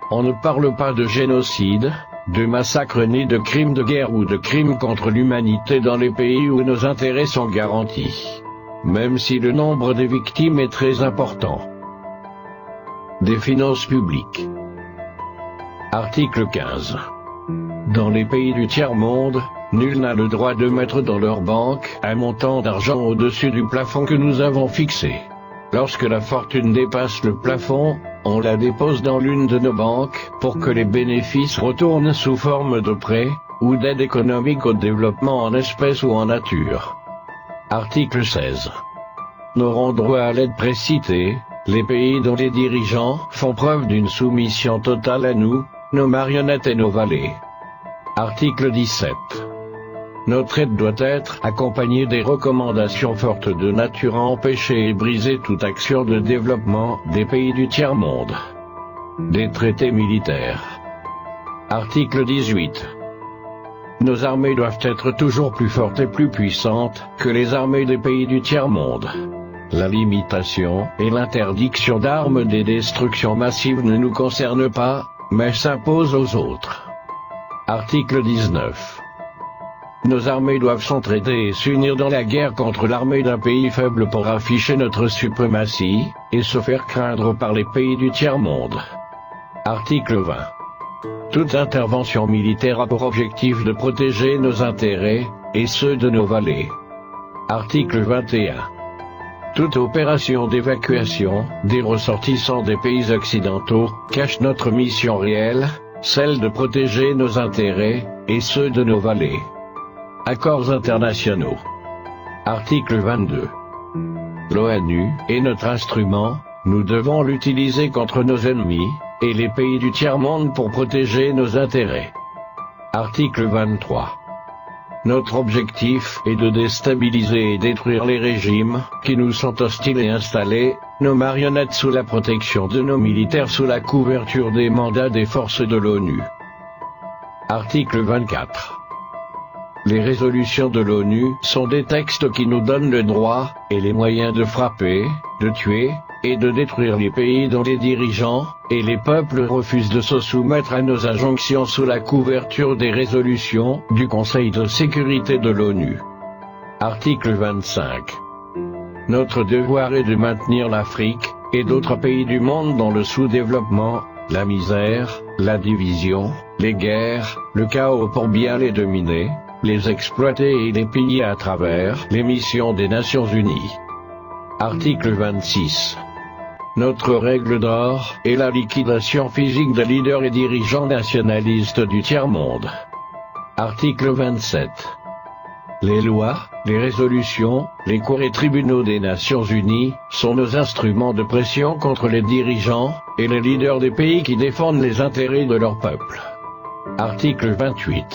R: On ne parle pas de génocide, de massacre ni de crimes de guerre ou de crimes contre l'humanité dans les pays où nos intérêts sont garantis, même si le nombre des victimes est très important. Des finances publiques. Article 15. Dans les pays du tiers-monde, nul n'a le droit de mettre dans leur banque un montant d'argent au-dessus du plafond que nous avons fixé. Lorsque la fortune dépasse le plafond, on la dépose dans l'une de nos banques pour que les bénéfices retournent sous forme de prêts ou d'aide économique au développement en espèces ou en nature. Article 16. N'auront droit à l'aide précitée les pays dont les dirigeants font preuve d'une soumission totale à nous, nos marionnettes et nos valets. Article 17. Notre aide doit être accompagnée des recommandations fortes de nature à empêcher et briser toute action de développement des pays du tiers-monde. Des traités militaires. Article 18. Nos armées doivent être toujours plus fortes et plus puissantes que les armées des pays du tiers-monde. La limitation et l'interdiction d'armes des destructions massives ne nous concernent pas, mais s'imposent aux autres. Article 19. Nos armées doivent s'entraider et s'unir dans la guerre contre l'armée d'un pays faible pour afficher notre suprématie, et se faire craindre par les pays du tiers-monde. Article 20. Toute intervention militaire a pour objectif de protéger nos intérêts, et ceux de nos valets. Article 21. Toute opération d'évacuation des ressortissants des pays occidentaux cache notre mission réelle, celle de protéger nos intérêts, et ceux de nos valets. Accords internationaux. Article 22. L'ONU est notre instrument, nous devons l'utiliser contre nos ennemis, et les pays du tiers-monde pour protéger nos intérêts. Article 23. Notre objectif est de déstabiliser et détruire les régimes qui nous sont hostiles et installer nos marionnettes sous la protection de nos militaires sous la couverture des mandats des forces de l'ONU. Article 24. Les résolutions de l'ONU sont des textes qui nous donnent le droit et les moyens de frapper, de tuer, et de détruire les pays dont les dirigeants et les peuples refusent de se soumettre à nos injonctions sous la couverture des résolutions du Conseil de sécurité de l'ONU. Article 25. Notre devoir est de maintenir l'Afrique et d'autres pays du monde dans le sous-développement, la misère, la division, les guerres, le chaos pour bien les dominer, les exploiter et les piller à travers les missions des Nations Unies. Article 26. Notre règle d'or est la liquidation physique des leaders et dirigeants nationalistes du tiers-monde. Article 27. Les lois, les résolutions, les cours et tribunaux des Nations Unies sont nos instruments de pression contre les dirigeants et les leaders des pays qui défendent les intérêts de leur peuple. Article 28.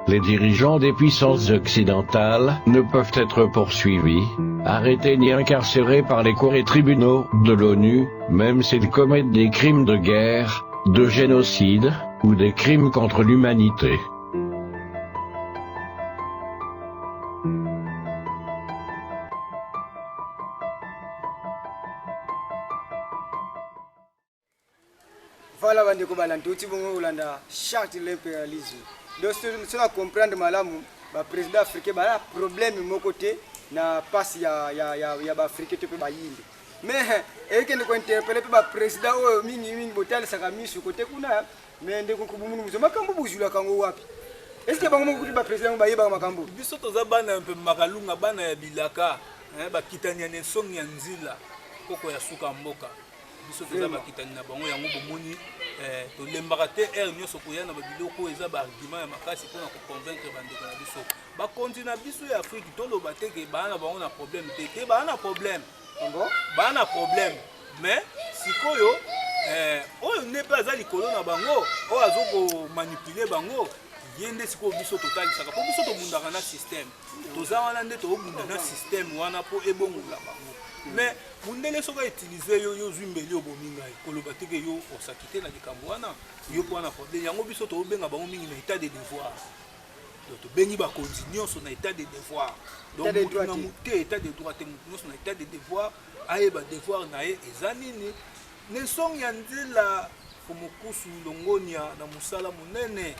R: Les dirigeants des puissances occidentales ne peuvent être poursuivis, arrêtés ni incarcérés par les cours et tribunaux de l'ONU, même s'ils commettent des crimes de guerre, de génocide ou des crimes contre l'humanité.
E: Voilà, bandeko balandi oti bongo olanda charte de l'impérialisme. Donc si on comprendre malamu ba président africain ba problème mon côté na passe ya ba africain te pe ba yindi. Mais eke ndiko interpeller pe ba président o mingi botal saka misu côté kuna mais ndeko kubumu muzo makambo buzula kango wapi. Est-ce que bango mo ba président ba yeba makambo?
G: Biso toza bana un peu makalunga bana ya bilaka, ba kitanya ne songi ya nzila koko ya suka mboka. Biso toza bakitani na bango yango bomoni tolembaka te air nyonso koya na babiloko eza baargument ya makasi mpona koconvaincre bandeko na biso bakonzi na biso ya afrique toloba te ke baa na bango na problème te baa na problème baa na problème mais sikoyo oyo nde mpe aza likolo na bango oyo azokomanipule bango ye nde sikoyo biso totalisaka mpo biso tobundaka na système toza wana nde tobunda na système wana mpo ebongola bango mais mundele soka utiliser yo zwimbeli obominga koloba teke yo osakite na likambo wana yo po na problème yango biso to benga bango mingi na état de devoir donc to bengi ba nyonso na état de devoir donc na muté état de droit te nyonso na état de devoir ayeba devoir na ye eza nini ne songi nzela fomokusu longonia na musala munene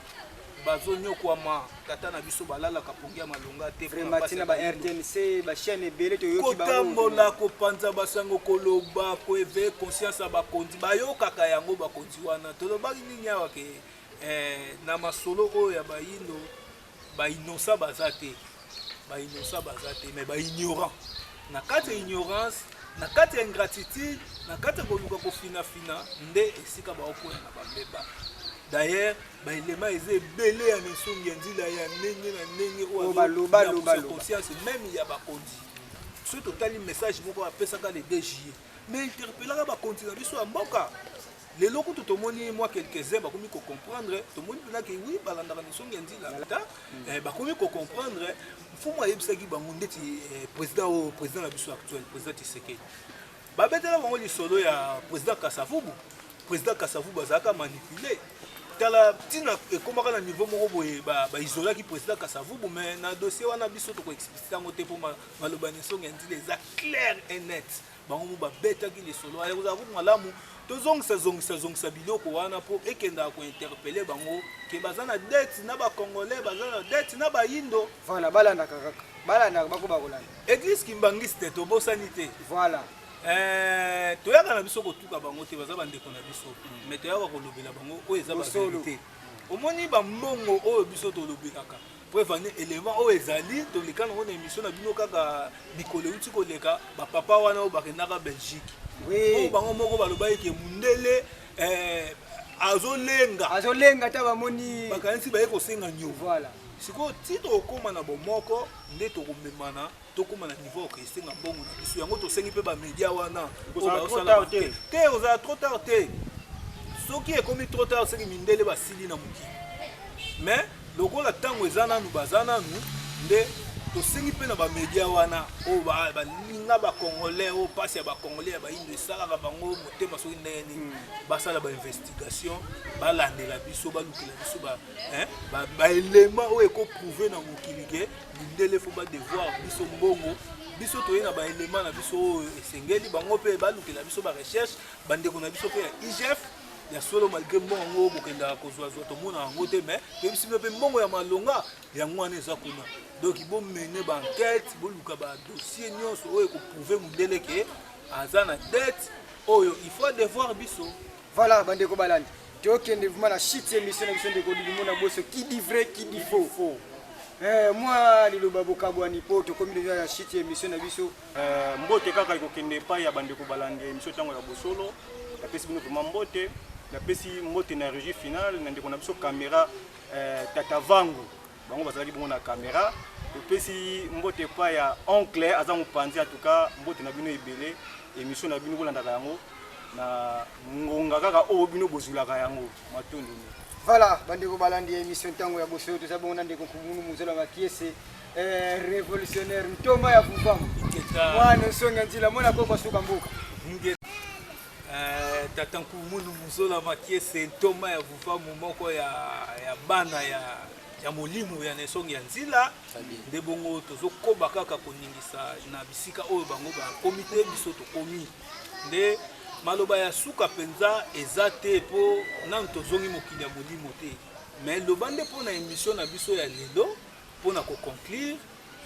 G: bazonyokwama tata na biso balala kapongia malonga te
E: vraiment tina ba RTNC ba chaîne belé to yoki ba
G: kotambola kopanza basango koloba ko éveiller conscience ba kondi bayokaka yango ba kondi wana tolobaki nini awa ke na masolo oyo ya bayindo ba innocent bazate mais ba ignorant na kati ya ignorance na kati ya ingratitude na kati ya koluka kofina nde esika ba okoya na bambeba. D'ailleurs, bailema eze belé ya misongi ya nzila ya ndenge na ndenge o baloba conscience même ya bakondi. Ce total message moko apesaka le DG. Mais interpellera bakondi na biso ya mboka. Les loko tout moni moi quelques-uns bakomi ko comprendre, to moni pena ke oui balanda misongi ya nzila ta bakomi ko comprendre fumo yebisaki bango ndeti président la biso actuel président Tshisekedi. Babetela bango lisolo ya président Kasavubu. Président Kasavubu azaka manipuler tala tina ekomaka na niveau moko boye ba isolaki président Kasavubu mais na dossier wana biso to ko expliciter ngo te po maloba nisonga ndile za clair et net bango mo ba betaki les solo ayo za ku malamu to zongisa biloko wana po ekenda ko interpeller bango ke bazana dette na ba congolais bazana dette na ba yindo
E: voilà balanda kaka balanda bako bakolanda
G: église kimbangiste to bosanité
E: voilà
G: toyaka na biso kotuka bango te baza bandeko na biso mais toyaka kolobela bango oyo eza baverité omoni bambongo oyo biso tolobelaka po evani élément oyo ezali toleka nango na émission na bino kaka mikolo euti koleka bapapa wana oyo bakendaka belgique oyo bango moko baloba eke mundele azolenga
E: ta bamoni
G: bakanisi baye kosenga nio
E: voilà
G: sikoyo ti tokóma na bomoko nde tokomemana tokóma na niveau okesenga mbongo na biso yango tosengi mpe bamédia wana te ozala trop tard te soki ekomi trop tard soki mindele basili na mokili mais lokola ntango eza nanu baza nanu nde tosengi mpe na bamédia wana oyo balinga bacongolais oyo mpasi ya bacongolais ya bayindo esalaka bango motema soki ndenge basala bainvestigation balandela biso balukela biso baelema oyo ekoprouve na mokili ke mindele fo badevoir biso mbongo biso toye na baelema na biso oyo esengeli bango mpe balukela biso barecherche bandeko na biso mpe ya IGF ya solo malgré mbongo yango bokendaka kozwazwa tomona yango te mais toyebisi mpe mbongo ya malonga yango wana eza kuna donc bomene baenquête boluka badossier nyonso oyo ekoprouve mondele ke aza na dette oyo il faut devoir biso.
E: Voilà bandeko balandi tokende vraiment na shit émission na biso ndeko dilimona boso qui dit vrai qui dit faux. Moi liloba bokabwani po tokomi deja na shit émission na biso
F: mbote kaka ikokende pa ya bandeko balandi émission tango ya bosolo la pesi bino vraiment mbote la pesi mbote na régie finale na ndeko na biso caméra tata vangu bango bazalaki bongo na caméra pesi mbote pa ya oncle aza mopanzi en tout cas mbote na bino ebele émission na bino kolandaka yango na ngonga kaka oyo bino bozulaka yango matondo.
E: Voilà bandeko balandi émission tango ya bosolo toza bongo na ndeko kumunu muzola makiese révolutionnaire ntoma ya vuvamu mwana songa nzila mona koko suka mbuka
G: tata kumunu muzola makiese ntoma ya vuvamu moko ya bana ya molimo ya nesongi ya nzila nde bongo tozokoba kaka koningisa na bisika oyo bango bakomi te biso tokomi nde maloba ya suka penza eza te po nanu tozongi mokili ya molimo te mais loba nde mpo na émission na biso ya lelo mpo na koconclure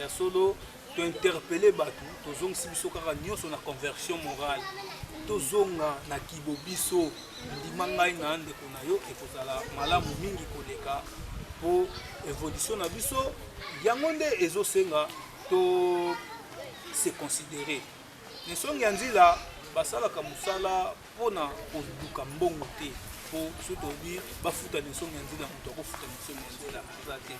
G: ya solo tointerpele bato tozongisi biso kaka nyonso na conversion morale tozonga na kibo biso ndima ngai na ndeko na yo ekozala malamu mingi koleka po évolution na biso yango nde ezosenga to se considérer nesongi ya nzila basalaka mosala mpona koluka mbongo te po so tobi bafuta nesongi ya nzila moto akofuta nesongi ya nzela aza te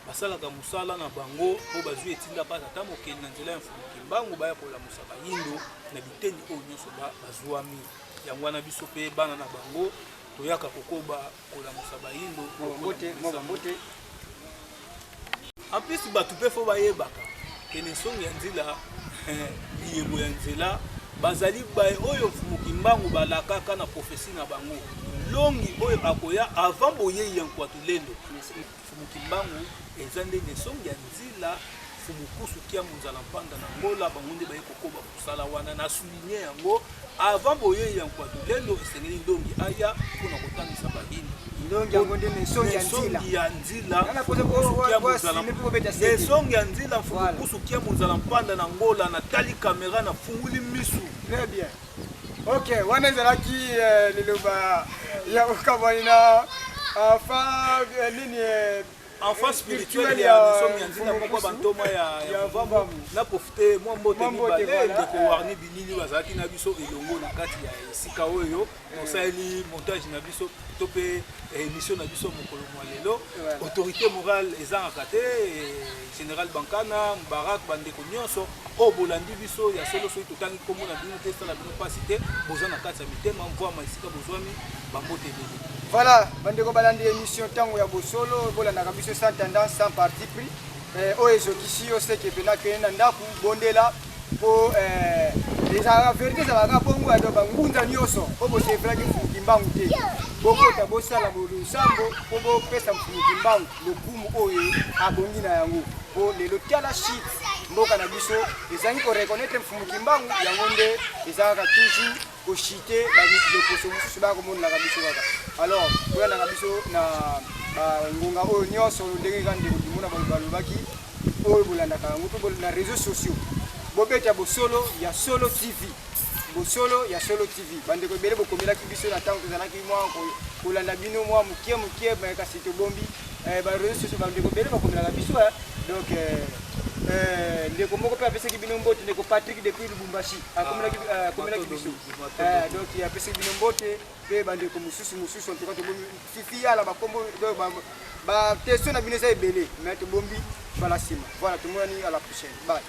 G: basalaka mosala na bango po bazwi etinda mpasi ata mokeli na nzela ya mfumuki mbango baya kolamusa bayindo na biteni oyo nyonso bazwami yango wana biso mpe bana na bango toyaka kokoba kolamusa bayindo en plus bato mpe fo bayebaka kene nsongi ya nzela liyebo ya nzela bazali baye oyo mfumuki mbangu balakaka na profesi na bango longi oyo akoya avant boyei ya nkwatu lendo mfumuki mbangu eza nde nesongi ya nzila fumukusu kia munzala mpanda na ngola bango nde baye kokoba kosala wana na souligne yango avant boyei ya nkwatu lendo esengeli ndongi aya mpona kotangisa bahini nesongi ya nzila nesongi ya nzila mfumukusu kia munzala mpanda na ngola natali kamera na funguli misu.
E: Très bien. Ok, wana ezalaki liloba ya okabwani na nini
G: enfant spirituel ya nisongi ya nzila moko bantoma ya vambo na profite mwa mbote mibale ndeko warni bilili bazalaki na biso elongo na kati ya esika oyo tosaleli montage na biso to mpe émission na biso mokolo mwa lelo autorité morale ezangaka te général bankana mbarak bandeko nyonso oyo bolandi biso ya solo soki totangi kombo na bino te esala bino mpasi te boza na kati ya mitema mvwama esika bozwami bambote ebele.
E: Voilà, bandeko balandi émission tango ya bosolo bolandaka biso sans tendance sans parti pris oyo ezokisi yo seke pena kende na ndako bondela po ezalaka vérité ezalaka bongo ya bangunza nyonso po bosevelaki mfumuki mbangu te bokota bosala bolusambo po bopesa mfumuki mbangu lokumu oyo abongi na yango po lelo tiala shit mboka na biso ezangi koreconnaitre mfumuki mbangu yango nde ezalaka toujours koshite babilokoso mosusu bakomonelaka biso kaka alors boyandaka biso na ngonga oyo nyonso ndenge kaka ndeko dimona balobaki oyo bolandaka yango mpe na réseaux sociaux bobeta bosolo ya solo tv bosolo ya solo tv bandeko ebele bokomelaki biso na ntango tozalaki mwa kolanda bino mwa mokie kasi tobombi baréseaux sociaux bandeko ebele bakomelaka biso donc ndeko moko mpe apesaki bino mbote ndeko Patrick depuis Lubumbashi akomelaki biso donc apesaki bino mbote mpe bandeko mosusu en tout cas tobombi fifi yala bakombo batestion na bino eza ebele mais tobombi bala nsima voilà tomonani à la prochaine bye.